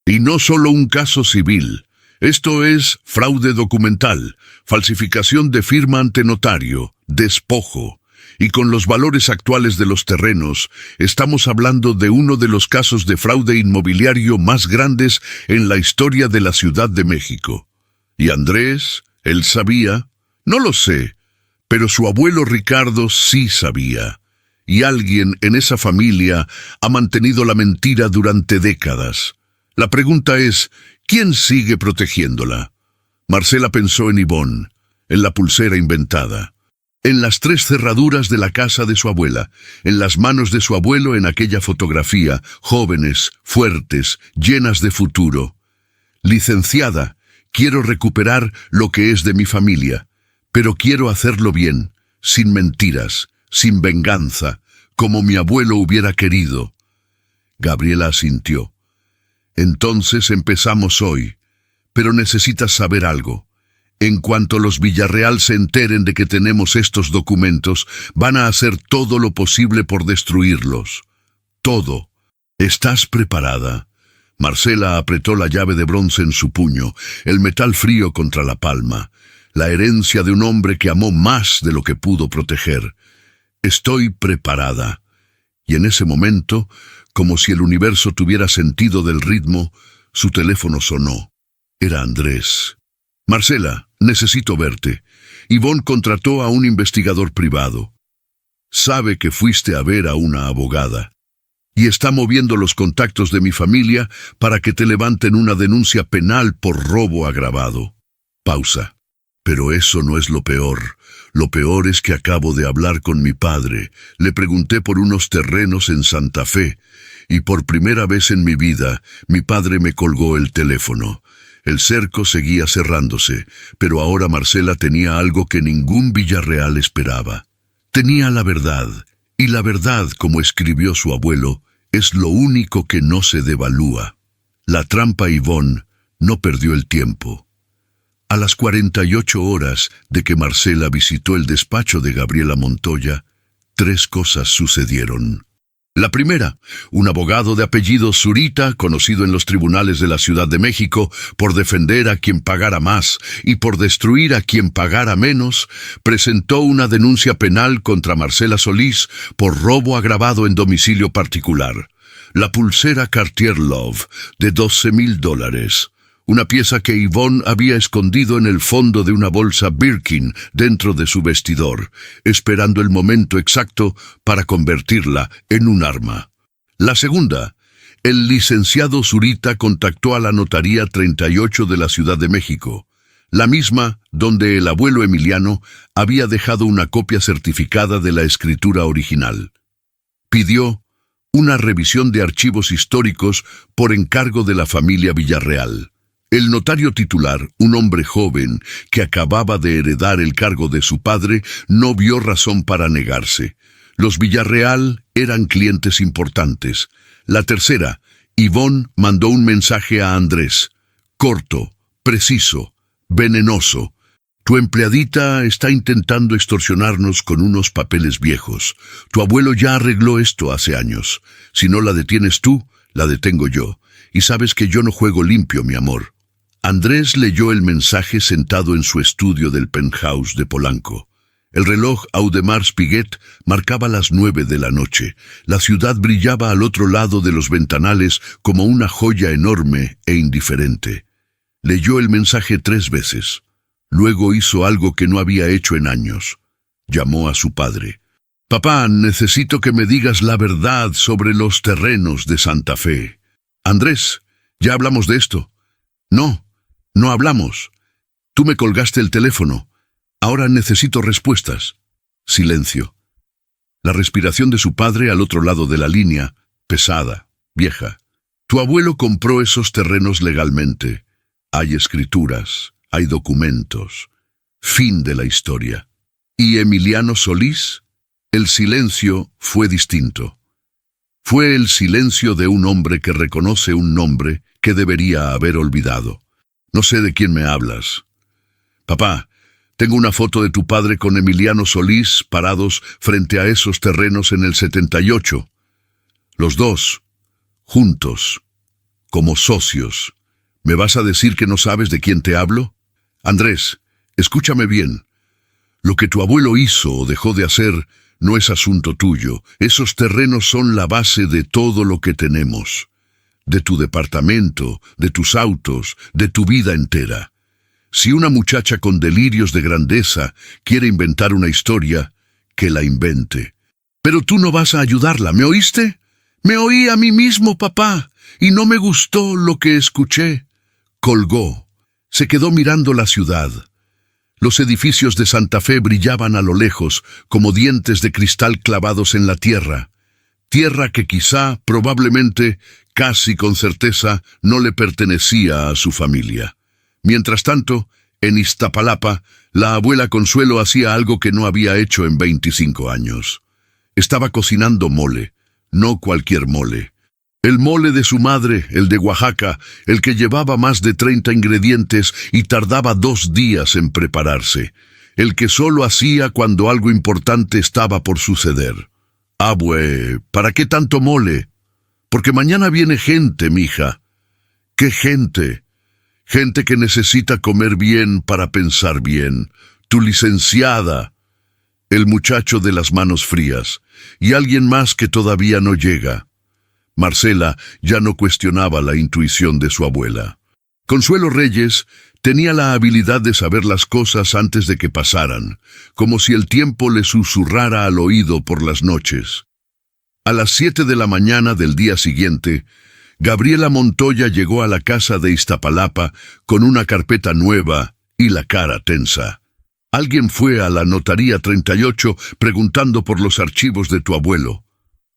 Y no solo un caso civil. Esto es fraude documental, falsificación de firma ante notario, despojo. Y con los valores actuales de los terrenos, estamos hablando de uno de los casos de fraude inmobiliario más grandes en la historia de la Ciudad de México. ¿Y Andrés? ¿Él sabía? No lo sé, pero su abuelo Ricardo sí sabía. Y alguien en esa familia ha mantenido la mentira durante décadas. La pregunta es, ¿quién sigue protegiéndola? Marcela pensó en Ivonne, en la pulsera inventada, en las 3 cerraduras de la casa de su abuela, en las manos de su abuelo en aquella fotografía, jóvenes, fuertes, llenas de futuro. Licenciada, quiero recuperar lo que es de mi familia, pero quiero hacerlo bien, sin mentiras, sin venganza, como mi abuelo hubiera querido. Gabriela asintió. Entonces empezamos hoy, pero necesitas saber algo. En cuanto los Villarreal se enteren de que tenemos estos documentos, van a hacer todo lo posible por destruirlos. Todo. ¿Estás preparada? Marcela apretó la llave de bronce en su puño, el metal frío contra la palma, la herencia de un hombre que amó más de lo que pudo proteger. Estoy preparada. Y en ese momento, como si el universo tuviera sentido del ritmo, su teléfono sonó. Era Andrés. Marcela, necesito verte. Ivonne contrató a un investigador privado. Sabe que fuiste a ver a una abogada. Y está moviendo los contactos de mi familia para que te levanten una denuncia penal por robo agravado. Pausa. Pero eso no es lo peor. Lo peor es que acabo de hablar con mi padre. Le pregunté por unos terrenos en Santa Fe. Y por primera vez en mi vida, mi padre me colgó el teléfono. El cerco seguía cerrándose, pero ahora Marcela tenía algo que ningún Villarreal esperaba. Tenía la verdad, y la verdad, como escribió su abuelo, es lo único que no se devalúa. La trampa Ivonne no perdió el tiempo. A las 48 horas de que Marcela visitó el despacho de Gabriela Montoya, 3 cosas sucedieron. La primera, un abogado de apellido Zurita, conocido en los tribunales de la Ciudad de México por defender a quien pagara más y por destruir a quien pagara menos, presentó una denuncia penal contra Marcela Solís por robo agravado en domicilio particular. La pulsera Cartier Love, de $12,000. una pieza que Yvonne había escondido en el fondo de una bolsa Birkin dentro de su vestidor, esperando el momento exacto para convertirla en un arma. La segunda, el licenciado Zurita contactó a la Notaría 38 de la Ciudad de México, la misma donde el abuelo Emiliano había dejado una copia certificada de la escritura original. Pidió una revisión de archivos históricos por encargo de la familia Villarreal. El notario titular, un hombre joven que acababa de heredar el cargo de su padre, no vio razón para negarse. Los Villarreal eran clientes importantes. La tercera, Yvonne mandó un mensaje a Andrés, corto, preciso, venenoso. Tu empleadita está intentando extorsionarnos con unos papeles viejos. Tu abuelo ya arregló esto hace años. Si no la detienes tú, la detengo yo. Y sabes que yo no juego limpio, mi amor. Andrés leyó el mensaje sentado en su estudio del penthouse de Polanco. El reloj Audemars Piguet marcaba las 9 de la noche. La ciudad brillaba al otro lado de los ventanales como una joya enorme e indiferente. Leyó el mensaje 3 veces. Luego hizo algo que no había hecho en años. Llamó a su padre. «Papá, necesito que me digas la verdad sobre los terrenos de Santa Fe». «Andrés, ya hablamos de esto». No hablamos. Tú me colgaste el teléfono. Ahora necesito respuestas». Silencio. La respiración de su padre al otro lado de la línea, pesada, vieja. «Tu abuelo compró esos terrenos legalmente. Hay escrituras, hay documentos. Fin de la historia. ¿Y Emiliano Solís?» El silencio fue distinto. Fue el silencio de un hombre que reconoce un nombre que debería haber olvidado. «No sé de quién me hablas». «Papá, tengo una foto de tu padre con Emiliano Solís parados frente a esos terrenos en el 78. Los dos, juntos, como socios. ¿Me vas a decir que no sabes de quién te hablo? Andrés, escúchame bien. Lo que tu abuelo hizo o dejó de hacer no es asunto tuyo. Esos terrenos son la base de todo lo que tenemos. De tu departamento, de tus autos, de tu vida entera. Si una muchacha con delirios de grandeza quiere inventar una historia, que la invente. Pero tú no vas a ayudarla, ¿me oíste? Me oí a mí mismo, papá, y no me gustó lo que escuché. Colgó. Se quedó mirando la ciudad. Los edificios de Santa Fe brillaban a lo lejos, como dientes de cristal clavados en la tierra. Tierra que quizá, probablemente, casi con certeza, no le pertenecía a su familia. Mientras tanto, en Iztapalapa, la abuela Consuelo hacía algo que no había hecho en 25 años. Estaba cocinando mole, no cualquier mole. El mole de su madre, el de Oaxaca, el que llevaba más de 30 ingredientes y tardaba 2 días en prepararse. El que solo hacía cuando algo importante estaba por suceder. «Abue, ¿para qué tanto mole? Porque mañana viene gente, mija». «¿Qué gente?» «Gente que necesita comer bien para pensar bien. Tu licenciada, el muchacho de las manos frías, y alguien más que todavía no llega». Marcela ya no cuestionaba la intuición de su abuela. Consuelo Reyes tenía la habilidad de saber las cosas antes de que pasaran, como si el tiempo le susurrara al oído por las noches. A las 7 de la mañana del día siguiente, Gabriela Montoya llegó a la casa de Iztapalapa con una carpeta nueva y la cara tensa. Alguien fue a la Notaría 38 preguntando por los archivos de tu abuelo.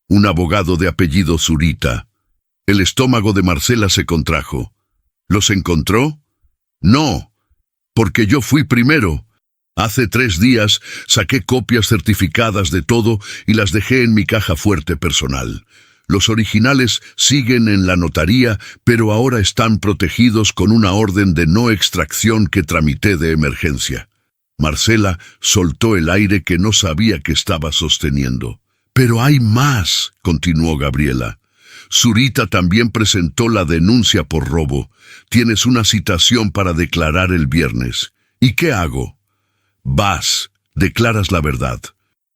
Un abogado de apellido Zurita. El estómago de Marcela se contrajo. ¿Los encontró? No, porque yo fui primero. Hace 3 días saqué copias certificadas de todo y las dejé en mi caja fuerte personal. Los originales siguen en la notaría, pero ahora están protegidos con una orden de no extracción que tramité de emergencia. Marcela soltó el aire que no sabía que estaba sosteniendo. «Pero hay más», continuó Gabriela. «Zurita también presentó la denuncia por robo. Tienes una citación para declarar el viernes. ¿Y qué hago?» «Vas, declaras la verdad.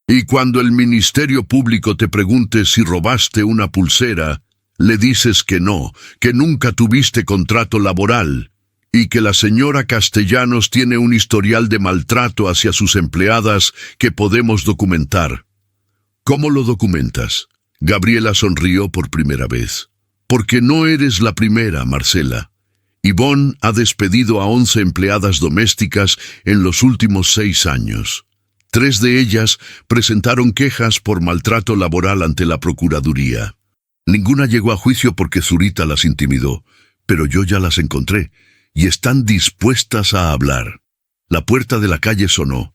Y cuando el Ministerio Público te pregunte si robaste una pulsera, le dices que no, que nunca tuviste contrato laboral. y que la señora Castellanos tiene un historial de maltrato hacia sus empleadas que podemos documentar. ¿Cómo lo documentas? Gabriela sonrió por primera vez. Porque no eres la primera, Marcela. Yvonne ha despedido a 11 empleadas domésticas en los últimos 6 años. 3 de ellas presentaron quejas por maltrato laboral ante la Procuraduría. Ninguna llegó a juicio porque Zurita las intimidó, pero yo ya las encontré, y están dispuestas a hablar. La puerta de la calle sonó.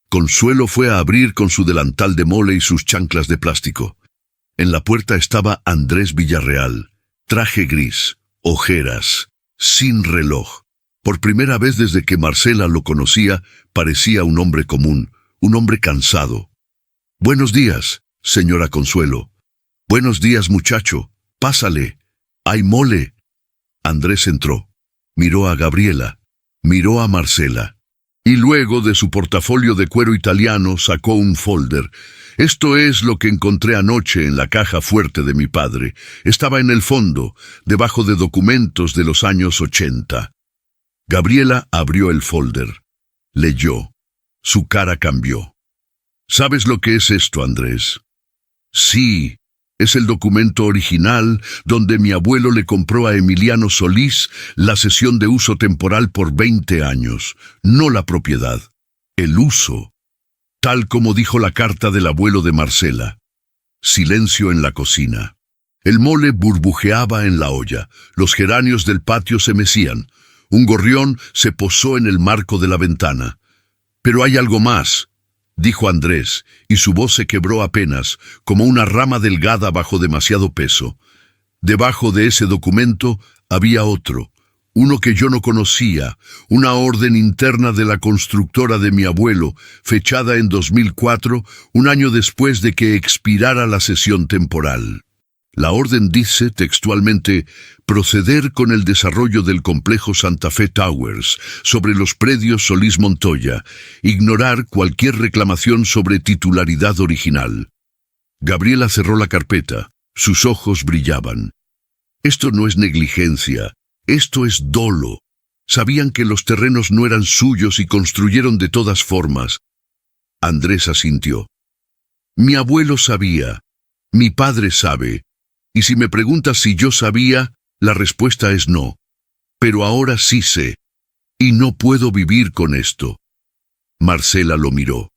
Consuelo fue a abrir con su delantal de mole y sus chanclas de plástico. En la puerta estaba Andrés Villarreal, traje gris, ojeras, sin reloj. Por primera vez desde que Marcela lo conocía, parecía un hombre común, un hombre cansado. «Buenos días, señora Consuelo». «Buenos días, muchacho. Pásale. Hay mole». Andrés entró. Miró a Gabriela. Miró a Marcela. Y luego de su portafolio de cuero italiano sacó un folder. «Esto es lo que encontré anoche en la caja fuerte de mi padre. Estaba en el fondo, debajo de documentos de los años 80. Gabriela abrió el folder. Leyó. Su cara cambió. «¿Sabes lo que es esto, Andrés?» «Sí. Es el documento original donde mi abuelo le compró a Emiliano Solís la cesión de uso temporal por 20 años, no la propiedad, el uso, tal como dijo la carta del abuelo de Marcela». Silencio en la cocina. El mole burbujeaba en la olla, los geranios del patio se mecían, un gorrión se posó en el marco de la ventana. «Pero hay algo más», dijo Andrés, y su voz se quebró apenas, como una rama delgada bajo demasiado peso. Debajo de ese documento había otro, uno que yo no conocía, una orden interna de la constructora de mi abuelo, fechada en 2004, un año después de que expirara la cesión temporal. La orden dice textualmente: proceder con el desarrollo del complejo Santa Fe Towers sobre los predios Solís Montoya, ignorar cualquier reclamación sobre titularidad original. Gabriela cerró la carpeta, sus ojos brillaban. Esto no es negligencia, esto es dolo. Sabían que los terrenos no eran suyos y construyeron de todas formas. Andrés asintió. Mi abuelo sabía, mi padre sabe. Y si me preguntas si yo sabía, la respuesta es no. Pero ahora sí sé. Y no puedo vivir con esto. Marcela lo miró.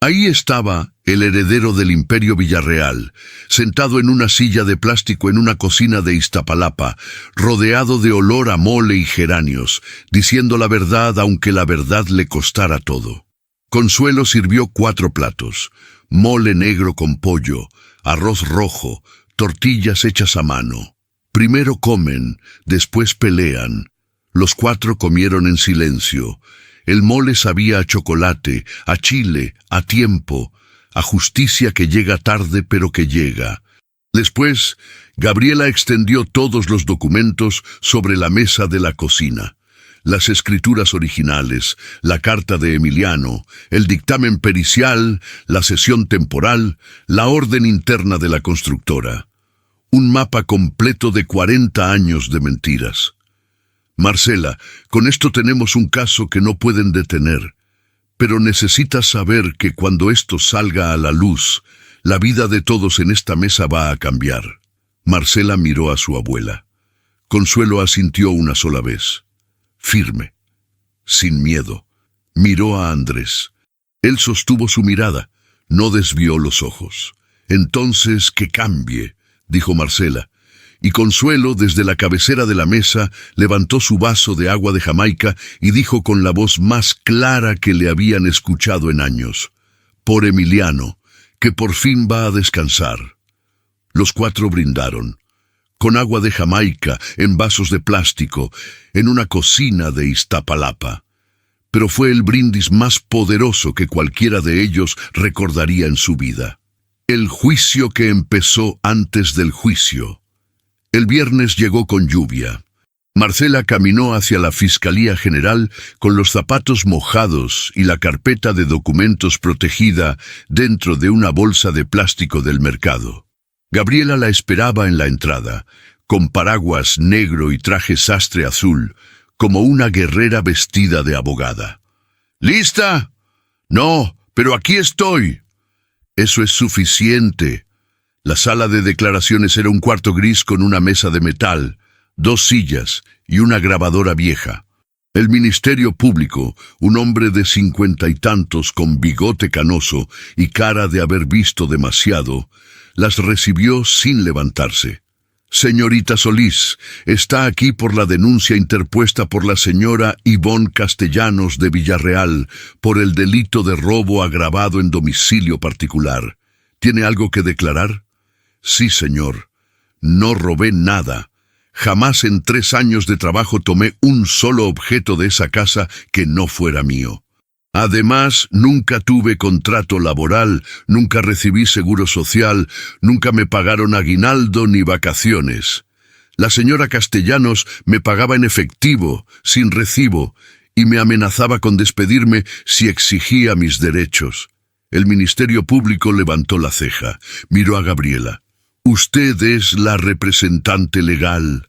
Ahí estaba el heredero del Imperio Villarreal, sentado en una silla de plástico en una cocina de Iztapalapa, rodeado de olor a mole y geranios, diciendo la verdad aunque la verdad le costara todo. Consuelo sirvió 4 platos: mole negro con pollo, arroz rojo, tortillas hechas a mano. Primero comen, después pelean. Los 4 comieron en silencio. El mole sabía a chocolate, a chile, a tiempo, a justicia que llega tarde pero que llega. Después, Gabriela extendió todos los documentos sobre la mesa de la cocina. Las escrituras originales, la carta de Emiliano, el dictamen pericial, la cesión temporal, la orden interna de la constructora. Un mapa completo de 40 años de mentiras. Marcela, con esto tenemos un caso que no pueden detener. Pero necesitas saber que cuando esto salga a la luz, la vida de todos en esta mesa va a cambiar. Marcela miró a su abuela. Consuelo asintió una sola vez. Firme, sin miedo. Miró a Andrés. Él sostuvo su mirada, no desvió los ojos. Entonces, que cambie, dijo Marcela. Y Consuelo, desde la cabecera de la mesa, levantó su vaso de agua de Jamaica y dijo con la voz más clara que le habían escuchado en años: por Emiliano, que por fin va a descansar. Los 4 brindaron, con agua de Jamaica, en vasos de plástico, en una cocina de Iztapalapa. Pero fue el brindis más poderoso que cualquiera de ellos recordaría en su vida. El juicio que empezó antes del juicio. El viernes llegó con lluvia. Marcela caminó hacia la Fiscalía General con los zapatos mojados y la carpeta de documentos protegida dentro de una bolsa de plástico del mercado. Gabriela la esperaba en la entrada, con paraguas negro y traje sastre azul, como una guerrera vestida de abogada. ¿Lista? No, pero aquí estoy. Eso es suficiente. La sala de declaraciones era un cuarto gris con una mesa de metal, 2 sillas y una grabadora vieja. El Ministerio Público, un hombre de 50 y tantos con bigote canoso y cara de haber visto demasiado, las recibió sin levantarse. Señorita Solís, está aquí por la denuncia interpuesta por la señora Ivonne Castellanos de Villarreal por el delito de robo agravado en domicilio particular. ¿Tiene algo que declarar? Sí, señor. No robé nada. Jamás en 3 años de trabajo tomé un solo objeto de esa casa que no fuera mío. Además, nunca tuve contrato laboral, nunca recibí seguro social, nunca me pagaron aguinaldo ni vacaciones. La señora Castellanos me pagaba en efectivo, sin recibo, y me amenazaba con despedirme si exigía mis derechos. El Ministerio Público levantó la ceja, miró a Gabriela. Usted es la representante legal.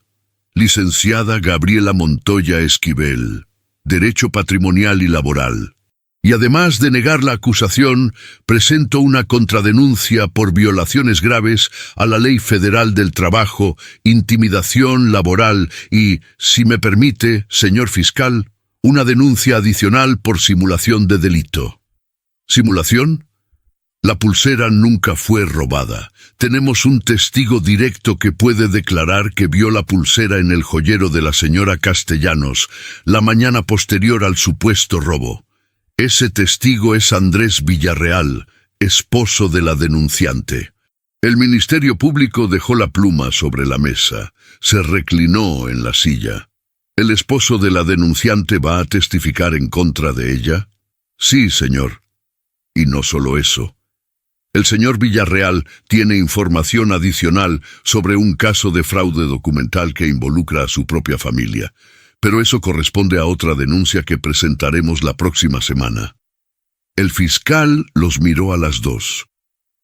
Licenciada Gabriela Montoya Esquivel, Derecho Patrimonial y Laboral. Y además de negar la acusación, presento una contradenuncia por violaciones graves a la Ley Federal del Trabajo, intimidación laboral y, si me permite, señor fiscal, una denuncia adicional por simulación de delito. ¿Simulación? La pulsera nunca fue robada. Tenemos un testigo directo que puede declarar que vio la pulsera en el joyero de la señora Castellanos la mañana posterior al supuesto robo. Ese testigo es Andrés Villarreal, esposo de la denunciante. El Ministerio Público dejó la pluma sobre la mesa. Se reclinó en la silla. ¿El esposo de la denunciante va a testificar en contra de ella? Sí, señor. Y no solo eso. El señor Villarreal tiene información adicional sobre un caso de fraude documental que involucra a su propia familia, pero eso corresponde a otra denuncia que presentaremos la próxima semana. El fiscal los miró a las 2.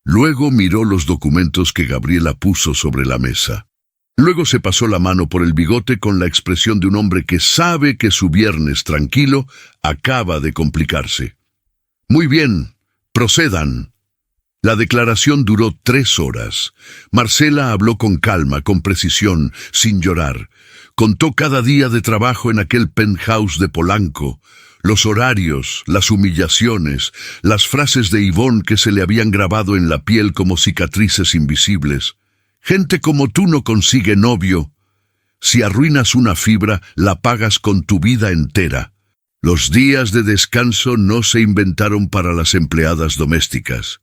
Luego miró los documentos que Gabriela puso sobre la mesa. Luego se pasó la mano por el bigote con la expresión de un hombre que sabe que su viernes tranquilo acaba de complicarse. Muy bien, procedan. La declaración duró 3 horas. Marcela habló con calma, con precisión, sin llorar. Contó cada día de trabajo en aquel penthouse de Polanco, los horarios, las humillaciones, las frases de Ivonne que se le habían grabado en la piel como cicatrices invisibles. Gente como tú no consigue novio. Si arruinas una fibra, la pagas con tu vida entera. Los días de descanso no se inventaron para las empleadas domésticas.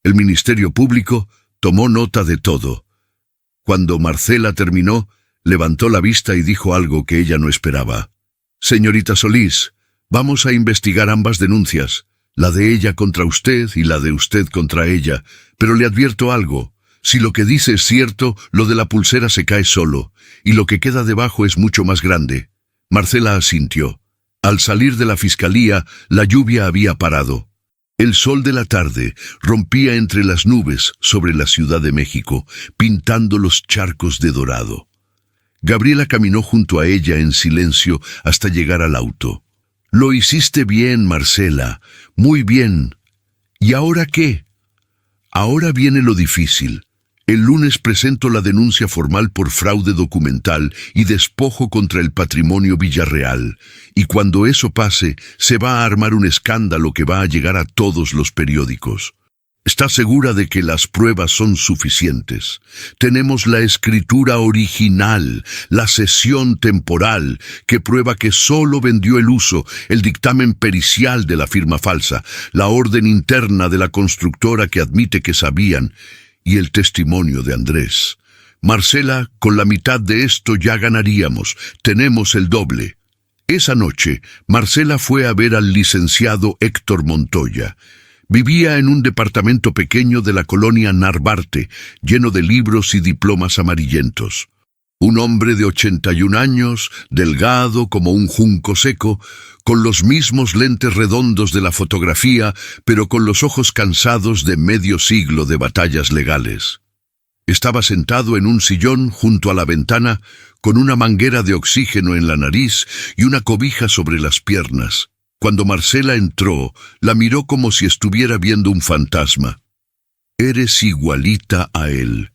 El Ministerio Público tomó nota de todo. Cuando Marcela terminó, levantó la vista y dijo algo que ella no esperaba. Señorita Solís, vamos a investigar ambas denuncias, la de ella contra usted y la de usted contra ella, pero le advierto algo. Si lo que dice es cierto, lo de la pulsera se cae solo, y lo que queda debajo es mucho más grande. Marcela asintió. Al salir de la fiscalía, la lluvia había parado. El sol de la tarde rompía entre las nubes sobre la Ciudad de México, pintando los charcos de dorado. Gabriela caminó junto a ella en silencio hasta llegar al auto. Lo hiciste bien, Marcela, muy bien. ¿Y ahora qué? Ahora viene lo difícil. El lunes presento la denuncia formal por fraude documental y despojo contra el patrimonio Villarreal, y cuando eso pase, se va a armar un escándalo que va a llegar a todos los periódicos. ¿Está segura de que las pruebas son suficientes? Tenemos la escritura original, la cesión temporal, que prueba que solo vendió el uso, el dictamen pericial de la firma falsa, la orden interna de la constructora que admite que sabían, y el testimonio de Andrés. Marcela, con la mitad de esto ya ganaríamos. Tenemos el doble. Esa noche, Marcela fue a ver al licenciado Héctor Montoya. Vivía en un departamento pequeño de la colonia Narvarte, lleno de libros y diplomas amarillentos. Un hombre de 81 años, delgado como un junco seco, con los mismos lentes redondos de la fotografía, pero con los ojos cansados de medio siglo de batallas legales. Estaba sentado en un sillón junto a la ventana, con una manguera de oxígeno en la nariz y una cobija sobre las piernas. Cuando Marcela entró, la miró como si estuviera viendo un fantasma. «Eres igualita a él,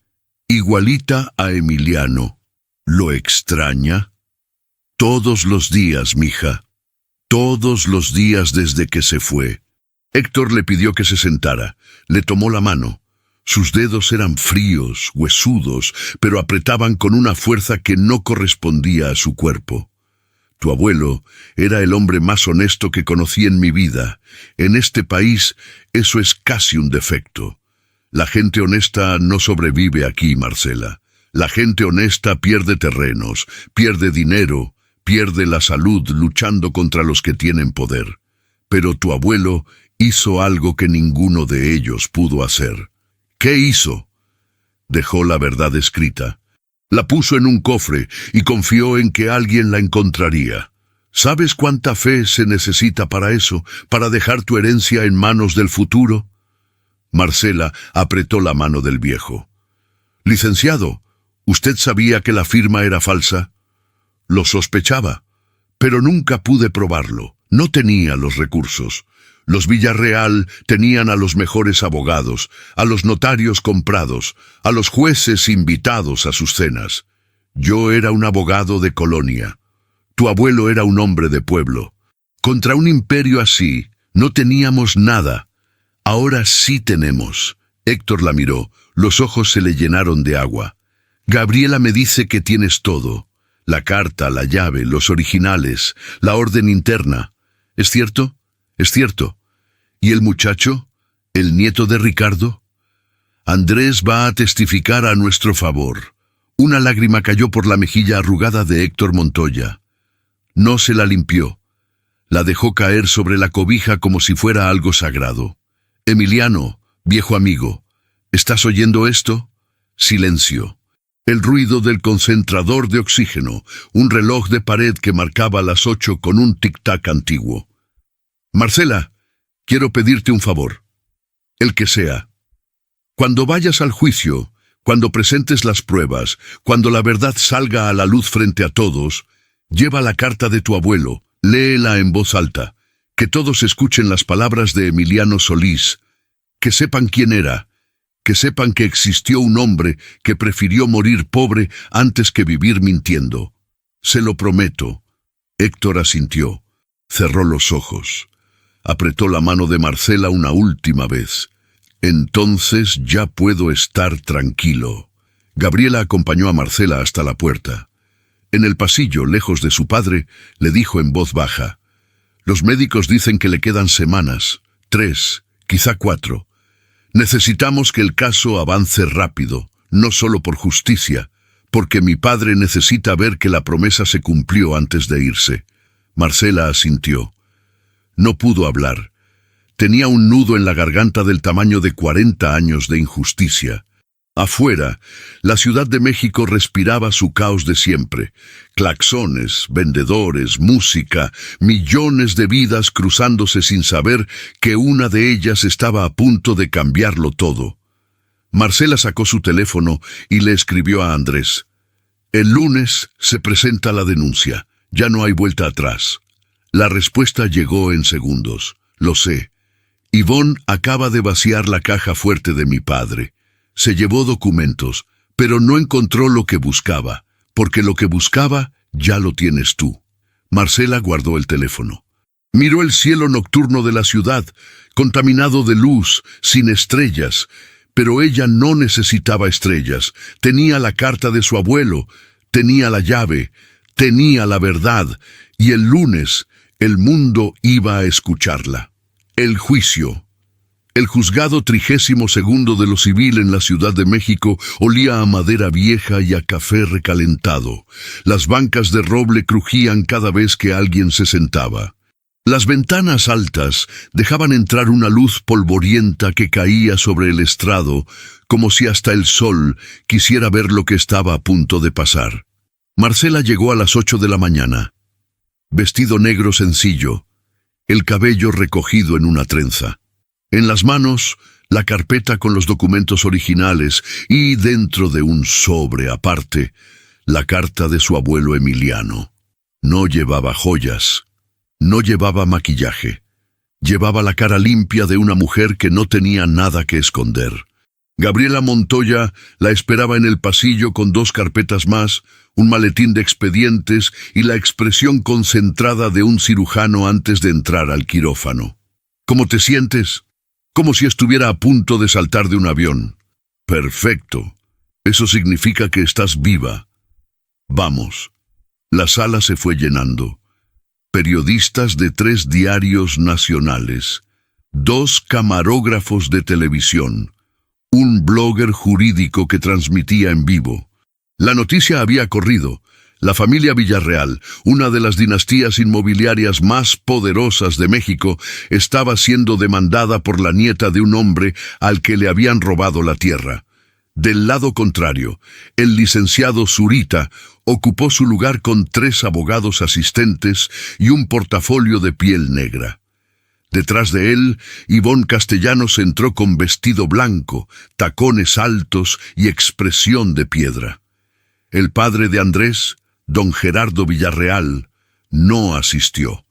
igualita a Emiliano. ¿Lo extraña?» «Todos los días, mija. Todos los días desde que se fue». Héctor le pidió que se sentara. Le tomó la mano. Sus dedos eran fríos, huesudos, pero apretaban con una fuerza que no correspondía a su cuerpo. «Tu abuelo era el hombre más honesto que conocí en mi vida. En este país eso es casi un defecto. La gente honesta no sobrevive aquí, Marcela. La gente honesta pierde terrenos, pierde dinero, pierde la salud luchando contra los que tienen poder. Pero tu abuelo hizo algo que ninguno de ellos pudo hacer». «¿Qué hizo?» «Dejó la verdad escrita. La puso en un cofre y confió en que alguien la encontraría. ¿Sabes cuánta fe se necesita para eso, para dejar tu herencia en manos del futuro?» Marcela apretó la mano del viejo. «Licenciado, ¿usted sabía que la firma era falsa?» «Lo sospechaba, pero nunca pude probarlo. No tenía los recursos. Los Villarreal tenían a los mejores abogados, a los notarios comprados, a los jueces invitados a sus cenas. Yo era un abogado de colonia. Tu abuelo era un hombre de pueblo. Contra un imperio así, no teníamos nada. Ahora sí tenemos». Héctor la miró, los ojos se le llenaron de agua. «Gabriela me dice que tienes todo. La carta, la llave, los originales, la orden interna. ¿Es cierto? ¿Es cierto? ¿Y el muchacho? ¿El nieto de Ricardo?» «Andrés va a testificar a nuestro favor». Una lágrima cayó por la mejilla arrugada de Héctor Montoya. No se la limpió. La dejó caer sobre la cobija como si fuera algo sagrado. «Emiliano, viejo amigo, ¿estás oyendo esto?» Silencio. El ruido del concentrador de oxígeno, un reloj de pared que marcaba las 8 con un tic-tac antiguo. «Marcela, quiero pedirte un favor. El que sea. Cuando vayas al juicio, cuando presentes las pruebas, cuando la verdad salga a la luz frente a todos, lleva la carta de tu abuelo, léela en voz alta, que todos escuchen las palabras de Emiliano Solís, que sepan quién era, que sepan que existió un hombre que prefirió morir pobre antes que vivir mintiendo. Se lo prometo». Héctor asintió, cerró los ojos, apretó la mano de Marcela una última vez. «Entonces ya puedo estar tranquilo». Gabriela acompañó a Marcela hasta la puerta. En el pasillo, lejos de su padre, le dijo en voz baja: «Los médicos dicen que le quedan semanas, 3, quizá 4. Necesitamos que el caso avance rápido, no solo por justicia, porque mi padre necesita ver que la promesa se cumplió antes de irse». Marcela asintió. No pudo hablar. Tenía un nudo en la garganta del tamaño de 40 años de injusticia. Afuera, la Ciudad de México respiraba su caos de siempre. Claxones, vendedores, música, millones de vidas cruzándose sin saber que una de ellas estaba a punto de cambiarlo todo. Marcela sacó su teléfono y le escribió a Andrés: «El lunes se presenta la denuncia. Ya no hay vuelta atrás». La respuesta llegó en segundos. «Lo sé. Ivonne acaba de vaciar la caja fuerte de mi padre. Se llevó documentos, pero no encontró lo que buscaba, porque lo que buscaba ya lo tienes tú». Marcela guardó el teléfono. Miró el cielo nocturno de la ciudad, contaminado de luz, sin estrellas, pero ella no necesitaba estrellas. Tenía la carta de su abuelo, tenía la llave, tenía la verdad, y el lunes el mundo iba a escucharla. El juicio. El juzgado 32º de lo civil en la Ciudad de México olía a madera vieja y a café recalentado. Las bancas de roble crujían cada vez que alguien se sentaba. Las ventanas altas dejaban entrar una luz polvorienta que caía sobre el estrado, como si hasta el sol quisiera ver lo que estaba a punto de pasar. Marcela llegó a las 8 de la mañana. Vestido negro sencillo, el cabello recogido en una trenza. En las manos, la carpeta con los documentos originales y, dentro de un sobre aparte, la carta de su abuelo Emiliano. No llevaba joyas, no llevaba maquillaje. Llevaba la cara limpia de una mujer que no tenía nada que esconder. Gabriela Montoya la esperaba en el pasillo con 2 carpetas más, un maletín de expedientes y la expresión concentrada de un cirujano antes de entrar al quirófano. ¿Cómo te sientes? Como si estuviera a punto de saltar de un avión. Perfecto. Eso significa que estás viva. Vamos. La sala se fue llenando. Periodistas de 3 diarios nacionales, 2 camarógrafos de televisión, un blogger jurídico que transmitía en vivo. La noticia había corrido. La familia Villarreal, una de las dinastías inmobiliarias más poderosas de México, estaba siendo demandada por la nieta de un hombre al que le habían robado la tierra. Del lado contrario, el licenciado Zurita ocupó su lugar con 3 abogados asistentes y un portafolio de piel negra. Detrás de él, Ivonne Castellanos entró con vestido blanco, tacones altos y expresión de piedra. El padre de Andrés, don Gerardo Villarreal, no asistió.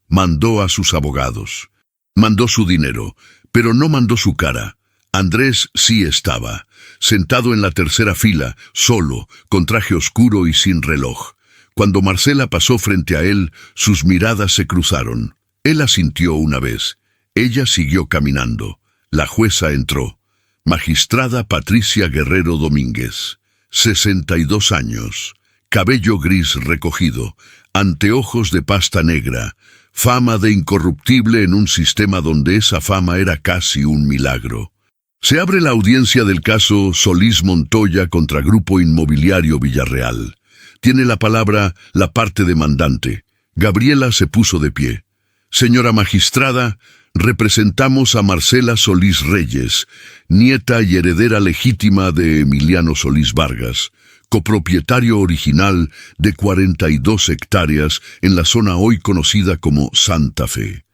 Mandó a sus abogados. Mandó su dinero, pero no mandó su cara. Andrés sí estaba, sentado en la tercera fila, solo, con traje oscuro y sin reloj. Cuando Marcela pasó frente a él, sus miradas se cruzaron. Él asintió una vez. Ella siguió caminando. La jueza entró. Magistrada Patricia Guerrero Domínguez, 62 años, cabello gris recogido, anteojos de pasta negra, fama de incorruptible en un sistema donde esa fama era casi un milagro. Se abre la audiencia del caso Solís Montoya contra Grupo Inmobiliario Villarreal. Tiene la palabra la parte demandante. Gabriela se puso de pie. Señora magistrada, representamos a Marcela Solís Reyes, nieta y heredera legítima de Emiliano Solís Vargas, copropietario original de 42 hectáreas en la zona hoy conocida como Santa Fe.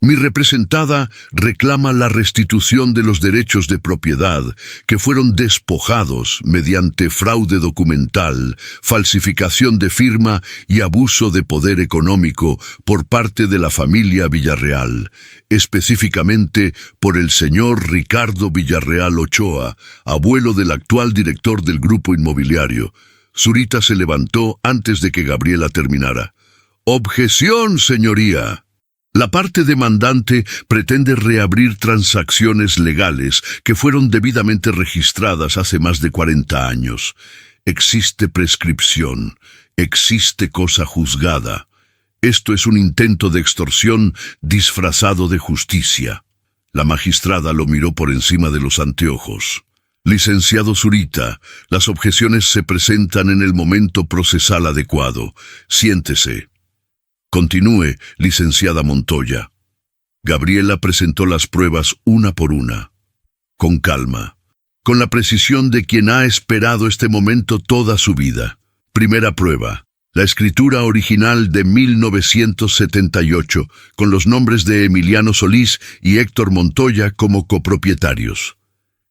Mi representada reclama la restitución de los derechos de propiedad que fueron despojados mediante fraude documental, falsificación de firma y abuso de poder económico por parte de la familia Villarreal, específicamente por el señor Ricardo Villarreal Ochoa, abuelo del actual director del grupo inmobiliario. Zurita se levantó antes de que Gabriela terminara. «Objeción, señoría». La parte demandante pretende reabrir transacciones legales que fueron debidamente registradas hace más de 40 años. Existe prescripción, existe cosa juzgada. Esto es un intento de extorsión disfrazado de justicia. La magistrada lo miró por encima de los anteojos. Licenciado Zurita, las objeciones se presentan en el momento procesal adecuado. Siéntese. Continúe, licenciada Montoya. Gabriela presentó las pruebas una por una. Con calma, con la precisión de quien ha esperado este momento toda su vida. Primera prueba, la escritura original de 1978, con los nombres de Emiliano Solís y Héctor Montoya como copropietarios.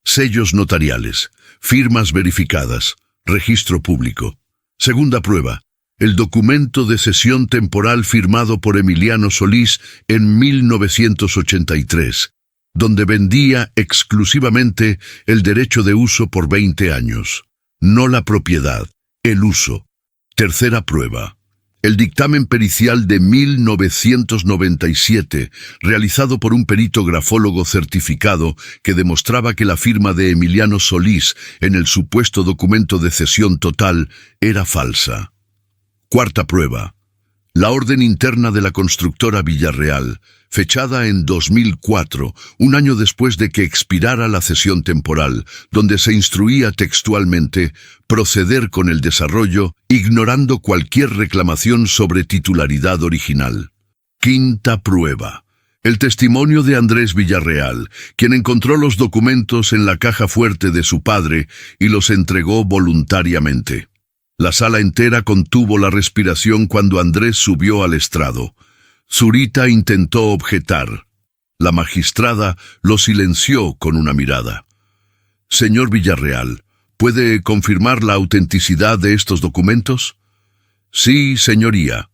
Sellos notariales, firmas verificadas, registro público. Segunda prueba, el documento de cesión temporal firmado por Emiliano Solís en 1983, donde vendía exclusivamente el derecho de uso por 20 años, no la propiedad, el uso. Tercera prueba, el dictamen pericial de 1997, realizado por un perito grafólogo certificado que demostraba que la firma de Emiliano Solís en el supuesto documento de cesión total era falsa. Cuarta prueba, la orden interna de la constructora Villarreal, fechada en 2004, un año después de que expirara la cesión temporal, donde se instruía textualmente proceder con el desarrollo, ignorando cualquier reclamación sobre titularidad original. Quinta prueba, el testimonio de Andrés Villarreal, quien encontró los documentos en la caja fuerte de su padre y los entregó voluntariamente. La sala entera contuvo la respiración cuando Andrés subió al estrado. Zurita intentó objetar. La magistrada lo silenció con una mirada. Señor Villarreal, ¿Puede confirmar la autenticidad de estos documentos? Sí, señoría.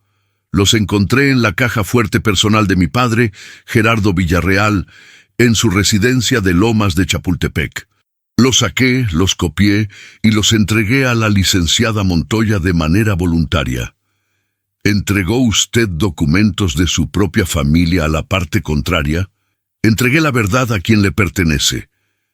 Los encontré en la caja fuerte personal de mi padre, Gerardo Villarreal, en su residencia de Lomas de Chapultepec. Los saqué, los copié y los entregué a la licenciada Montoya de manera voluntaria. ¿Entregó usted documentos de su propia familia a la parte contraria? Entregué la verdad a quien le pertenece.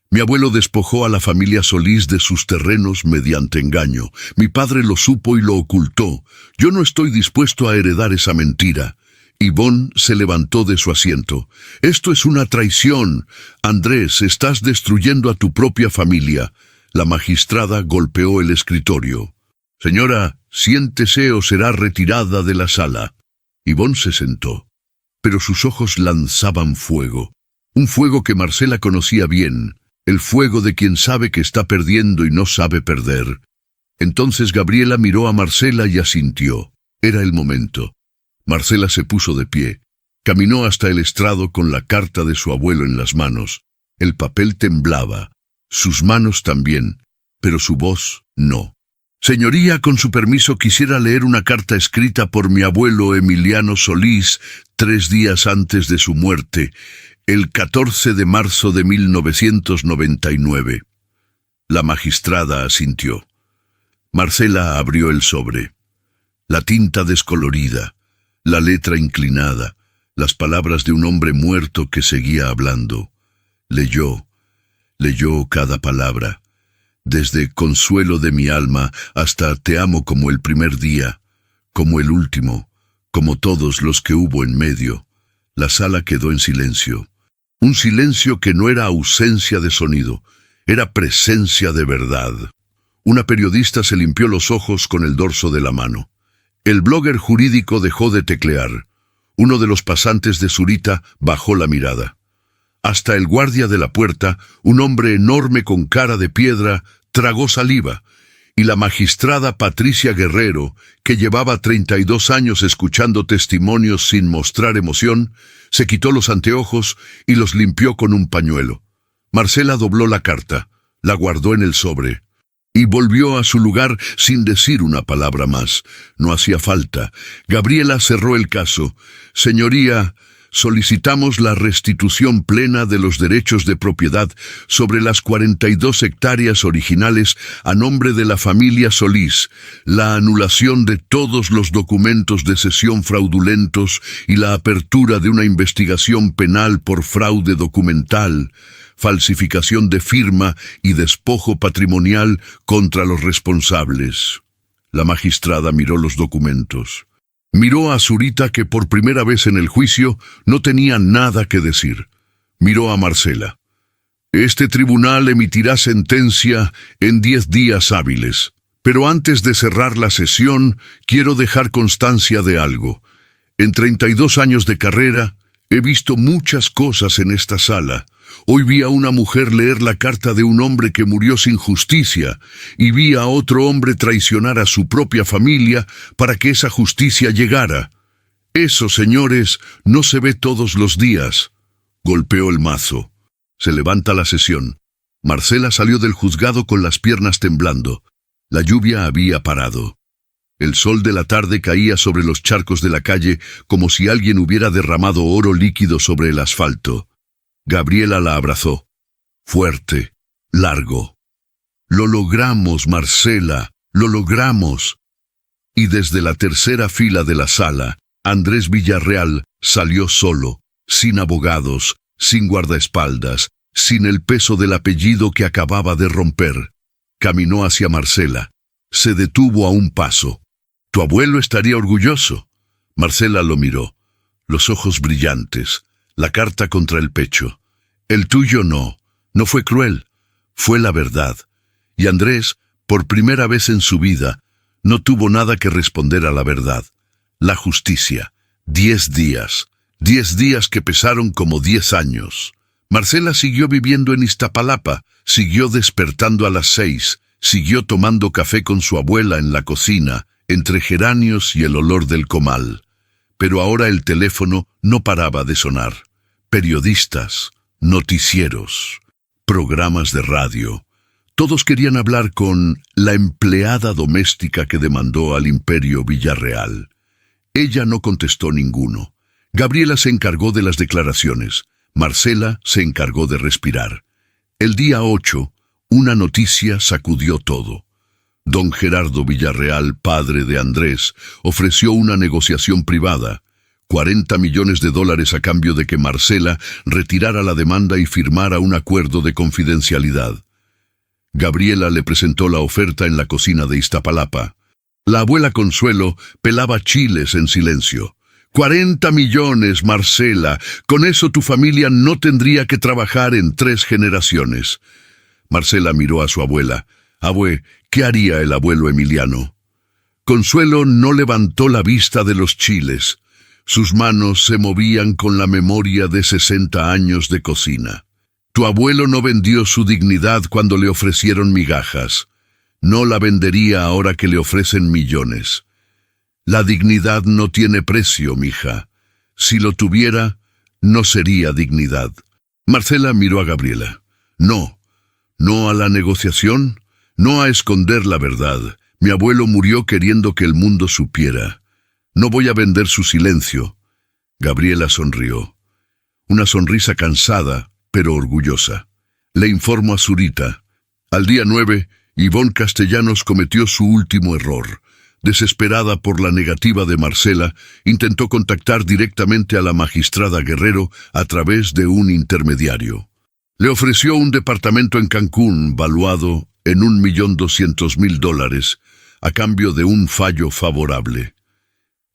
Mi abuelo despojó a la familia Solís de sus terrenos mediante engaño. Mi padre lo supo y lo ocultó. Yo no estoy dispuesto a heredar esa mentira. Ivonne se levantó de su asiento. Esto es una traición. Andrés, estás destruyendo a tu propia familia. La magistrada golpeó el escritorio. Señora, siéntese o será retirada de la sala. Ivonne se sentó, pero sus ojos lanzaban fuego. Un fuego que Marcela conocía bien. El fuego de quien sabe que está perdiendo y no sabe perder. Entonces Gabriela miró a Marcela y asintió. Era el momento. Marcela se puso de pie. Caminó hasta el estrado con la carta de su abuelo en las manos. El papel temblaba. Sus manos también, pero su voz no. Señoría, con su permiso quisiera leer una carta escrita por mi abuelo Emiliano Solís 3 días antes de su muerte, el 14 de marzo de 1999. La magistrada asintió. Marcela abrió el sobre. La tinta descolorida, la letra inclinada, las palabras de un hombre muerto que seguía hablando. Leyó cada palabra. Desde consuelo de mi alma hasta te amo como el primer día, como el último, como todos los que hubo en medio. La sala quedó en silencio. Un silencio que no era ausencia de sonido, era presencia de verdad. Una periodista se limpió los ojos con el dorso de la mano. El blogger jurídico dejó de teclear. Uno de los pasantes de Zurita bajó la mirada. Hasta el guardia de la puerta, un hombre enorme con cara de piedra, tragó saliva, y la magistrada Patricia Guerrero, que llevaba 32 años escuchando testimonios sin mostrar emoción, se quitó los anteojos y los limpió con un pañuelo. Marcela dobló la carta, la guardó en el sobre, y volvió a su lugar sin decir una palabra más. No hacía falta. Gabriela cerró el caso. Señoría, solicitamos la restitución plena de los derechos de propiedad sobre las 42 hectáreas originales a nombre de la familia Solís, la anulación de todos los documentos de cesión fraudulentos y la apertura de una investigación penal por fraude documental, falsificación de firma y despojo patrimonial contra los responsables. La magistrada miró los documentos. Miró a Zurita, que por primera vez en el juicio no tenía nada que decir. Miró a Marcela. Este tribunal emitirá sentencia en 10 días hábiles. Pero antes de cerrar la sesión, quiero dejar constancia de algo. En 32 años de carrera, he visto muchas cosas en esta sala. Hoy vi a una mujer leer la carta de un hombre que murió sin justicia, y vi a otro hombre traicionar a su propia familia para que esa justicia llegara. Eso, señores, no se ve todos los días. Golpeó el mazo. Se levanta la sesión. Marcela salió del juzgado con las piernas temblando. La lluvia había parado. El sol de la tarde caía sobre los charcos de la calle como si alguien hubiera derramado oro líquido sobre el asfalto. Gabriela la abrazó. Fuerte, largo. Lo logramos, Marcela, lo logramos. Y desde la tercera fila de la sala, Andrés Villarreal salió solo, sin abogados, sin guardaespaldas, sin el peso del apellido que acababa de romper. Caminó hacia Marcela. Se detuvo a un paso. Tu abuelo estaría orgulloso. Marcela lo miró. Los ojos brillantes, la carta contra el pecho. El tuyo no fue cruel, fue la verdad. Y Andrés, por primera vez en su vida, no tuvo nada que responder a la verdad. La justicia. 10 días. 10 días que pesaron como 10 años. Marcela siguió viviendo en Iztapalapa, siguió despertando a las 6, siguió tomando café con su abuela en la cocina, entre geranios y el olor del comal. Pero ahora el teléfono no paraba de sonar. Periodistas, noticieros, programas de radio. Todos querían hablar con la empleada doméstica que demandó al Imperio Villarreal. Ella no contestó ninguno. Gabriela se encargó de las declaraciones. Marcela se encargó de respirar. El día 8, una noticia sacudió todo. Don Gerardo Villarreal, padre de Andrés, ofreció una negociación privada, $40 millones a cambio de que Marcela retirara la demanda y firmara un acuerdo de confidencialidad. Gabriela le presentó la oferta en la cocina de Iztapalapa. La abuela Consuelo pelaba chiles en silencio. $40 millones, Marcela. Con eso tu familia no tendría que trabajar en 3 generaciones. Marcela miró a su abuela. Abue, ¿qué haría el abuelo Emiliano? Consuelo no levantó la vista de los chiles. Sus manos se movían con la memoria de 60 años de cocina. Tu abuelo no vendió su dignidad cuando le ofrecieron migajas. No la vendería ahora que le ofrecen millones. La dignidad no tiene precio, mija. Si lo tuviera, no sería dignidad. Marcela miró a Gabriela. No a la negociación, no a esconder la verdad. Mi abuelo murió queriendo que el mundo supiera. No voy a vender su silencio. Gabriela sonrió. Una sonrisa cansada, pero orgullosa. Le informo a Zurita. Al día 9, Ivonne Castellanos cometió su último error. Desesperada por la negativa de Marcela, intentó contactar directamente a la magistrada Guerrero a través de un intermediario. Le ofreció un departamento en Cancún valuado en $1.200.000 a cambio de un fallo favorable.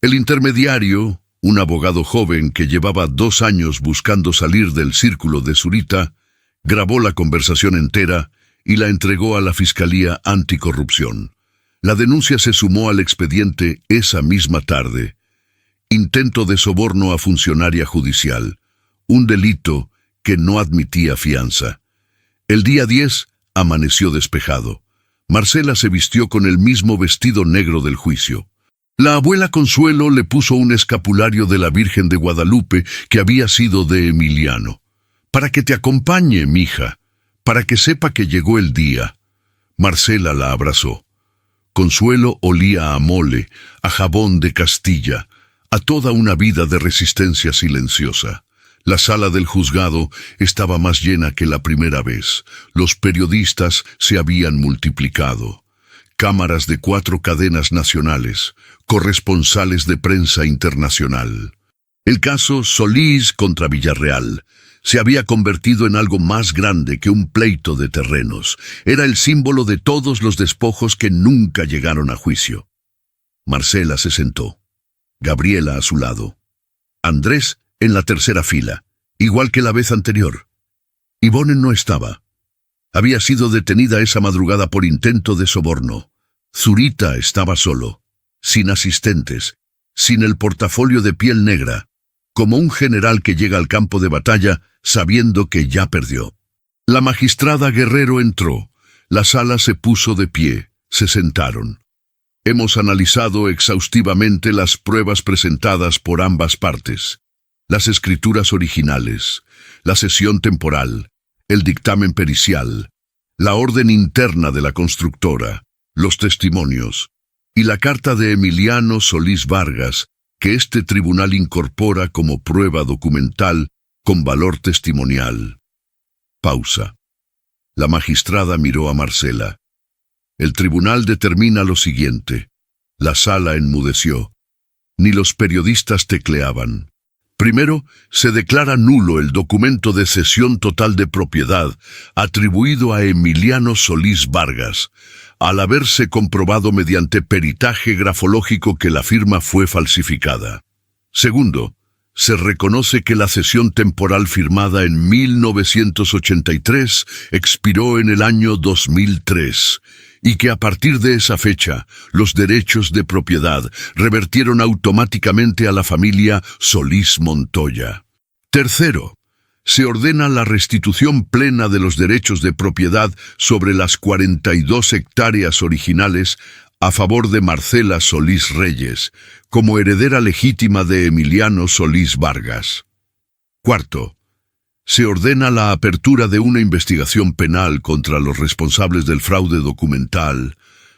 El intermediario, un abogado joven que llevaba 2 años buscando salir del círculo de Zurita, grabó la conversación entera y la entregó a la Fiscalía Anticorrupción. La denuncia se sumó al expediente esa misma tarde. Intento de soborno a funcionaria judicial, un delito que no admitía fianza. El día 10 amaneció despejado. Marcela se vistió con el mismo vestido negro del juicio. La abuela Consuelo le puso un escapulario de la Virgen de Guadalupe que había sido de Emiliano. Para que te acompañe, mija, para que sepa que llegó el día. Marcela la abrazó. Consuelo olía a mole, a jabón de Castilla, a toda una vida de resistencia silenciosa. La sala del juzgado estaba más llena que la primera vez. Los periodistas se habían multiplicado. Cámaras de 4 cadenas nacionales, corresponsales de prensa internacional. El caso Solís contra Villarreal se había convertido en algo más grande que un pleito de terrenos. Era el símbolo de todos los despojos que nunca llegaron a juicio. Marcela se sentó. Gabriela a su lado. Andrés en la tercera fila, igual que la vez anterior. Ivonne no estaba. Había sido detenida esa madrugada por intento de soborno. Zurita estaba solo, sin asistentes, sin el portafolio de piel negra, como un general que llega al campo de batalla sabiendo que ya perdió. La magistrada Guerrero entró. La sala se puso de pie. Se sentaron. Hemos analizado exhaustivamente las pruebas presentadas por ambas partes. Las escrituras originales, la sesión temporal, el dictamen pericial, la orden interna de la constructora, los testimonios y la carta de Emiliano Solís Vargas que este tribunal incorpora como prueba documental con valor testimonial. Pausa. La magistrada miró a Marcela. El tribunal determina lo siguiente. La sala enmudeció. Ni los periodistas tecleaban. Primero, se declara nulo el documento de cesión total de propiedad atribuido a Emiliano Solís Vargas, al haberse comprobado mediante peritaje grafológico que la firma fue falsificada. Segundo, se reconoce que la cesión temporal firmada en 1983 expiró en el año 2003 y que a partir de esa fecha los derechos de propiedad revertieron automáticamente a la familia Solís Montoya. Tercero, se ordena la restitución plena de los derechos de propiedad sobre las 42 hectáreas originales a favor de Marcela Solís Reyes, como heredera legítima de Emiliano Solís Vargas. Cuarto, Se ordena la apertura de una investigación penal contra los responsables del fraude documental,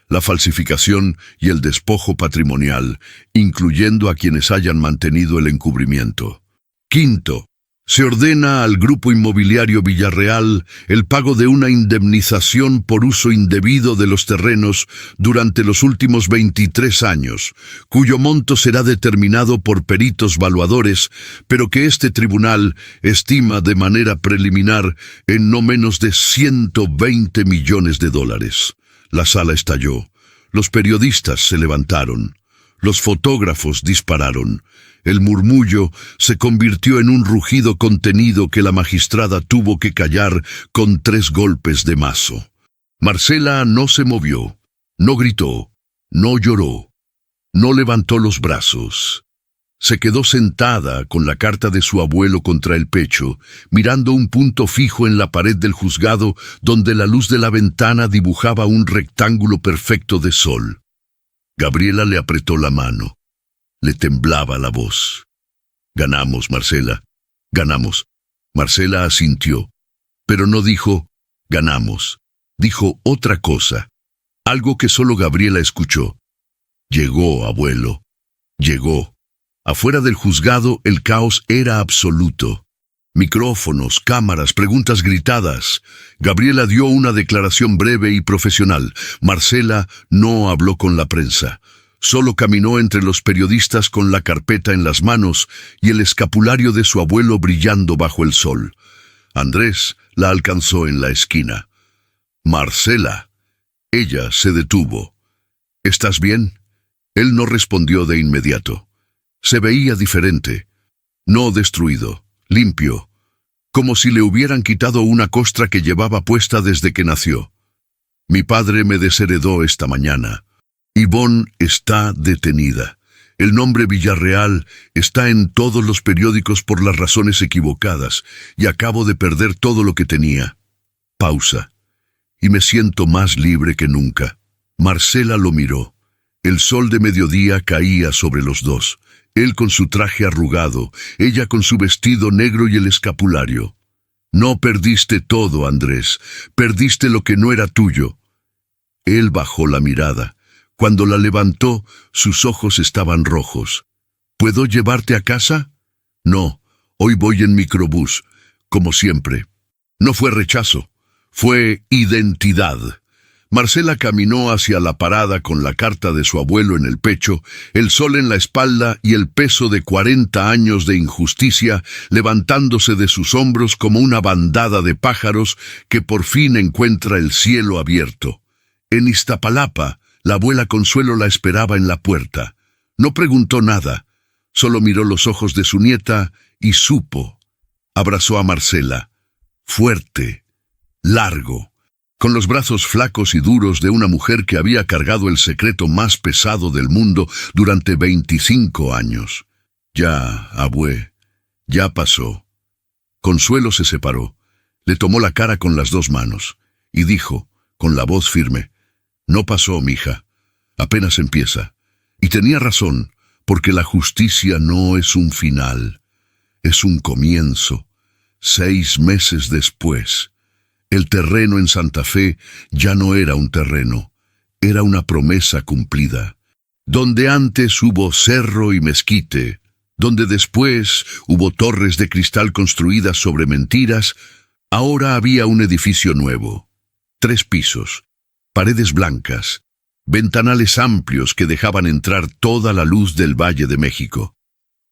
la falsificación y el despojo patrimonial, incluyendo a quienes hayan mantenido el encubrimiento. Quinto, se ordena al Grupo Inmobiliario Villarreal el pago de una indemnización por uso indebido de los terrenos durante los últimos 23 años, cuyo monto será determinado por peritos valuadores, pero que este tribunal estima de manera preliminar en no menos de 120 millones de dólares. La sala estalló. Los periodistas se levantaron. Los fotógrafos dispararon. El murmullo se convirtió en un rugido contenido que la magistrada tuvo que callar con 3 golpes de mazo. Marcela no se movió, no gritó, no lloró, no levantó los brazos. Se quedó sentada con la carta de su abuelo contra el pecho, mirando un punto fijo en la pared del juzgado donde la luz de la ventana dibujaba un rectángulo perfecto de sol. Gabriela le apretó la mano. Le temblaba la voz. «Ganamos, Marcela. Ganamos». Marcela asintió, pero no dijo «ganamos». Dijo otra cosa, algo que solo Gabriela escuchó. «Llegó, abuelo. Llegó». Afuera del juzgado el caos era absoluto. Micrófonos, cámaras, preguntas gritadas. Gabriela dio una declaración breve y profesional. Marcela no habló con la prensa. Solo caminó entre los periodistas con la carpeta en las manos y el escapulario de su abuelo brillando bajo el sol. Andrés la alcanzó en la esquina. «Marcela». Ella se detuvo. «¿Estás bien?» Él no respondió de inmediato. Se veía diferente. No destruido, limpio, como si le hubieran quitado una costra que llevaba puesta desde que nació. «Mi padre me desheredó esta mañana. Ivonne está detenida. El nombre Villarreal está en todos los periódicos por las razones equivocadas y acabo de perder todo lo que tenía». Pausa. «Y me siento más libre que nunca». Marcela lo miró. El sol de mediodía caía sobre los dos. Él con su traje arrugado, ella con su vestido negro y el escapulario. «No perdiste todo, Andrés. Perdiste lo que no era tuyo». Él bajó la mirada. Cuando la levantó, sus ojos estaban rojos. «¿Puedo llevarte a casa?» «No, hoy voy en microbús, como siempre». No fue rechazo, fue identidad. Marcela caminó hacia la parada con la carta de su abuelo en el pecho, el sol en la espalda y el peso de 40 años de injusticia levantándose de sus hombros como una bandada de pájaros que por fin encuentra el cielo abierto. En Iztapalapa, la abuela Consuelo la esperaba en la puerta. No preguntó nada, solo miró los ojos de su nieta y supo. Abrazó a Marcela, fuerte, largo, con los brazos flacos y duros de una mujer que había cargado el secreto más pesado del mundo durante 25 años. «Ya, abue, ya pasó». Consuelo se separó, le tomó la cara con las 2 manos y dijo, con la voz firme: «No pasó, mija, apenas empieza». Y tenía razón, porque la justicia no es un final, es un comienzo. 6 meses después, el terreno en Santa Fe ya no era un terreno, era una promesa cumplida. Donde antes hubo cerro y mezquite, donde después hubo torres de cristal construidas sobre mentiras, ahora había un edificio nuevo. 3 pisos, paredes blancas, ventanales amplios que dejaban entrar toda la luz del Valle de México.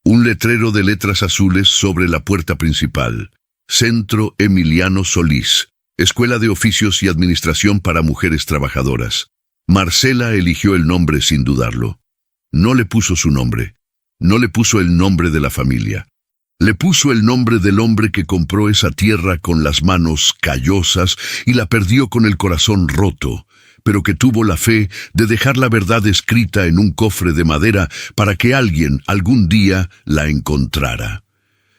Un letrero de letras azules sobre la puerta principal: Centro Emiliano Solís, Escuela de Oficios y Administración para Mujeres Trabajadoras. Marcela eligió el nombre sin dudarlo. No le puso su nombre, no le puso el nombre de la familia. Le puso el nombre del hombre que compró esa tierra con las manos callosas y la perdió con el corazón roto, pero que tuvo la fe de dejar la verdad escrita en un cofre de madera para que alguien algún día la encontrara.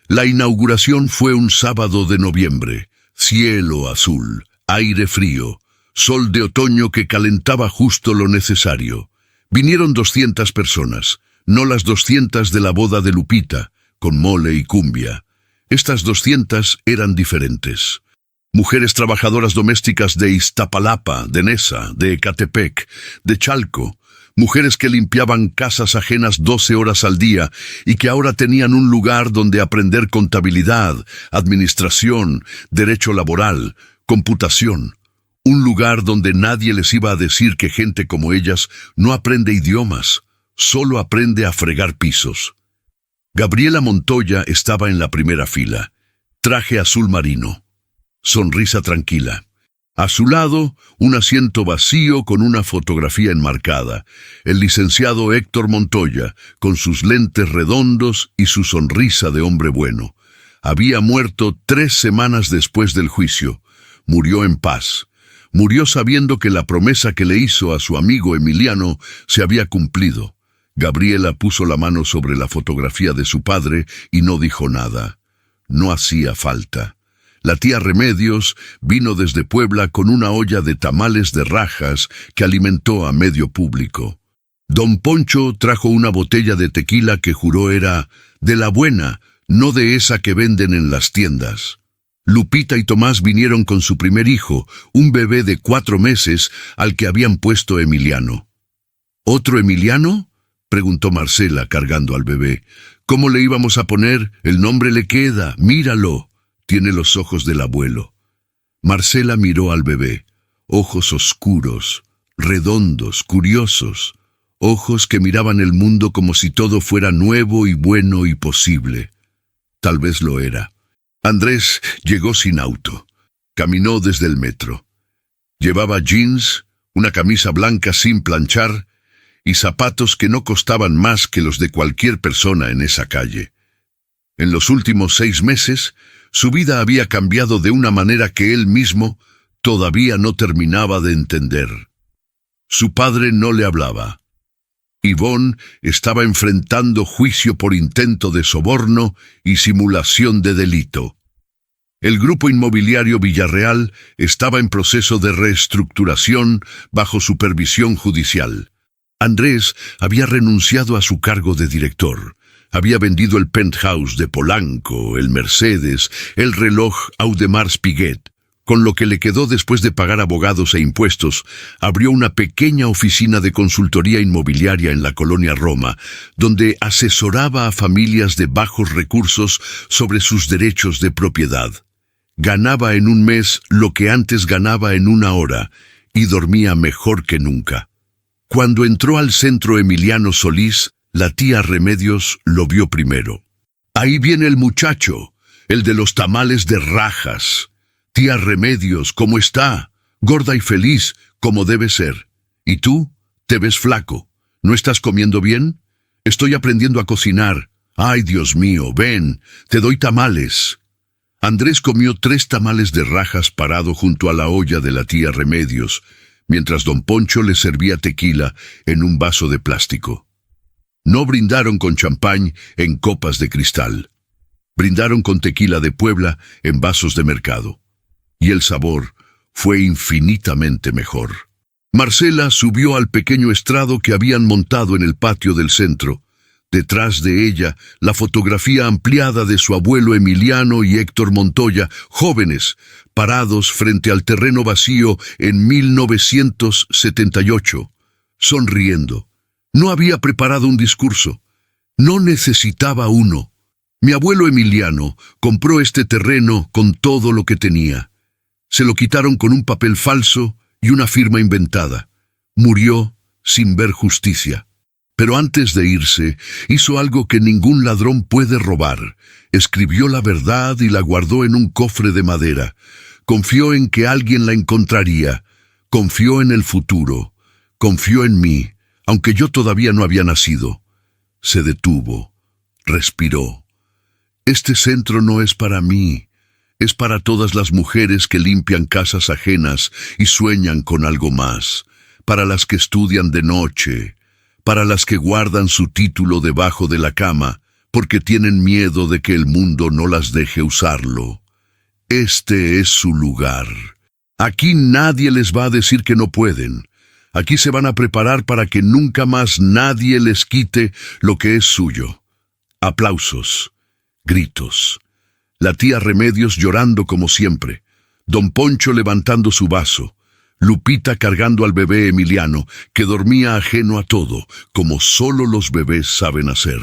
La inauguración fue un sábado de noviembre. Cielo azul, aire frío, sol de otoño que calentaba justo lo necesario. Vinieron 200 personas, no las 200 de la boda de Lupita, con mole y cumbia. Estas 200 eran diferentes. Mujeres trabajadoras domésticas de Iztapalapa, de Neza, de Ecatepec, de Chalco, mujeres que limpiaban casas ajenas 12 horas al día y que ahora tenían un lugar donde aprender contabilidad, administración, derecho laboral, computación. Un lugar donde nadie les iba a decir que gente como ellas no aprende idiomas, solo aprende a fregar pisos. Gabriela Montoya estaba en la primera fila, traje azul marino, sonrisa tranquila. A su lado, un asiento vacío con una fotografía enmarcada, el licenciado Héctor Montoya, con sus lentes redondos y su sonrisa de hombre bueno. Había muerto 3 semanas después del juicio. Murió en paz. Murió sabiendo que la promesa que le hizo a su amigo Emiliano se había cumplido. Gabriela puso la mano sobre la fotografía de su padre y no dijo nada. No hacía falta. La tía Remedios vino desde Puebla con una olla de tamales de rajas que alimentó a medio público. Don Poncho trajo una botella de tequila que juró era de la buena, no de esa que venden en las tiendas. Lupita y Tomás vinieron con su primer hijo, un bebé de 4 meses al que habían puesto Emiliano. ¿Otro Emiliano?, preguntó Marcela cargando al bebé. ¿Cómo le íbamos a poner? El nombre le queda, míralo. Tiene los ojos del abuelo. Marcela miró al bebé. Ojos oscuros, redondos, curiosos. Ojos que miraban el mundo como si todo fuera nuevo y bueno y posible. Tal vez lo era. Andrés llegó sin auto. Caminó desde el metro. Llevaba jeans, una camisa blanca sin planchar y zapatos que no costaban más que los de cualquier persona en esa calle. En los últimos 6 meses, su vida había cambiado de una manera que él mismo todavía no terminaba de entender. Su padre no le hablaba. Ivonne estaba enfrentando juicio por intento de soborno y simulación de delito. El grupo inmobiliario Villarreal estaba en proceso de reestructuración bajo supervisión judicial. Andrés había renunciado a su cargo de director. Había vendido el penthouse de Polanco, el Mercedes, el reloj Audemars Piguet. Con lo que le quedó después de pagar abogados e impuestos, abrió una pequeña oficina de consultoría inmobiliaria en la colonia Roma, donde asesoraba a familias de bajos recursos sobre sus derechos de propiedad. Ganaba en un mes lo que antes ganaba en una hora, y dormía mejor que nunca. Cuando entró al centro Emiliano Solís, la tía Remedios lo vio primero. «Ahí viene el muchacho, el de los tamales de rajas. Tía Remedios, ¿cómo está? Gorda y feliz, como debe ser. ¿Y tú? Te ves flaco. ¿No estás comiendo bien? Estoy aprendiendo a cocinar. Ay, Dios mío, ven, te doy tamales». Andrés comió 3 tamales de rajas parado junto a la olla de la tía Remedios, mientras don Poncho le servía tequila en un vaso de plástico. No brindaron con champán en copas de cristal. Brindaron con tequila de Puebla en vasos de mercado. Y el sabor fue infinitamente mejor. Marcela subió al pequeño estrado que habían montado en el patio del centro. Detrás de ella, la fotografía ampliada de su abuelo Emiliano y Héctor Montoya, jóvenes, parados frente al terreno vacío en 1978, sonriendo. No había preparado un discurso. No necesitaba uno. Mi abuelo Emiliano compró este terreno con todo lo que tenía. Se lo quitaron con un papel falso y una firma inventada. Murió sin ver justicia. Pero antes de irse, hizo algo que ningún ladrón puede robar. Escribió la verdad y la guardó en un cofre de madera. Confió en que alguien la encontraría. Confió en el futuro. Confió en mí, aunque yo todavía no había nacido. Se detuvo. Respiró. Este centro no es para mí. Es para todas las mujeres que limpian casas ajenas y sueñan con algo más. Para las que estudian de noche. Para las que guardan su título debajo de la cama porque tienen miedo de que el mundo no las deje usarlo. Este es su lugar. Aquí nadie les va a decir que no pueden. Aquí se van a preparar para que nunca más nadie les quite lo que es suyo. Aplausos, gritos, La tía Remedios llorando como siempre, don Poncho levantando su vaso, Lupita cargando al bebé Emiliano, que dormía ajeno a todo, como solo los bebés saben hacer.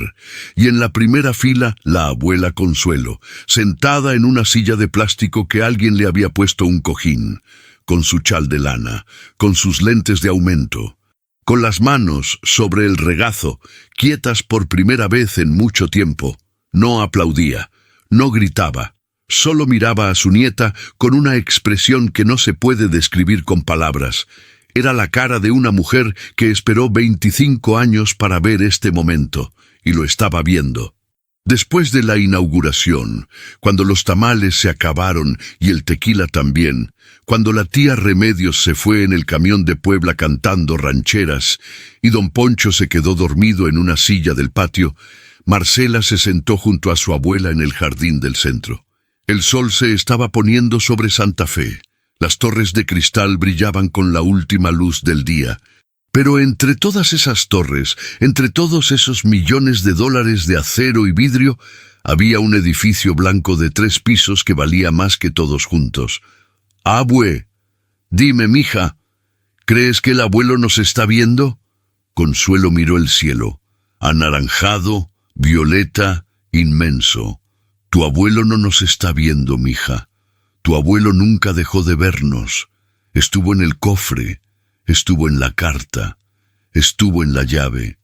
Y en la primera fila, la abuela Consuelo, sentada en una silla de plástico que alguien le había puesto un cojín, con su chal de lana, con sus lentes de aumento, con las manos sobre el regazo, quietas por primera vez en mucho tiempo. No aplaudía, no gritaba. Solo miraba a su nieta con una expresión que no se puede describir con palabras. Era la cara de una mujer que esperó 25 años para ver este momento, y lo estaba viendo. Después de la inauguración, cuando los tamales se acabaron y el tequila también, cuando la tía Remedios se fue en el camión de Puebla cantando rancheras y don Poncho se quedó dormido en una silla del patio, Marcela se sentó junto a su abuela en el jardín del centro. El sol se estaba poniendo sobre Santa Fe. Las torres de cristal brillaban con la última luz del día. Pero entre todas esas torres, entre todos esos millones de dólares de acero y vidrio, había un edificio blanco de 3 pisos que valía más que todos juntos. «Abue, dime, mija, ¿crees que el abuelo nos está viendo?» Consuelo miró el cielo, anaranjado, violeta, inmenso. «Tu abuelo no nos está viendo, mija. Tu abuelo nunca dejó de vernos. Estuvo en el cofre, estuvo en la carta, estuvo en la llave,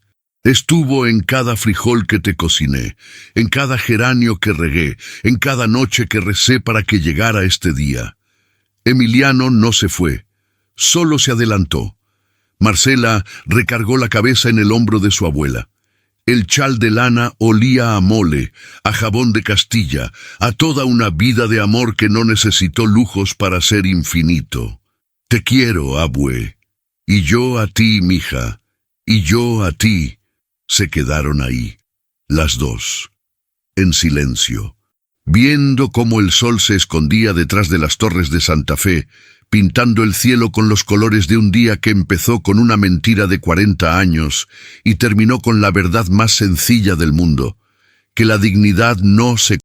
estuvo en cada frijol que te cociné, en cada geranio que regué, en cada noche que recé para que llegara este día. Emiliano no se fue, solo se adelantó». Marcela recargó la cabeza en el hombro de su abuela. El chal de lana olía a mole, a jabón de Castilla, a toda una vida de amor que no necesitó lujos para ser infinito. «Te quiero, abue. Y yo a ti, mija. Y yo a ti». Se quedaron ahí, las dos, en silencio, viendo cómo el sol se escondía detrás de las torres de Santa Fe, pintando el cielo con los colores de un día que empezó con una mentira de 40 años y terminó con la verdad más sencilla del mundo, que la dignidad no se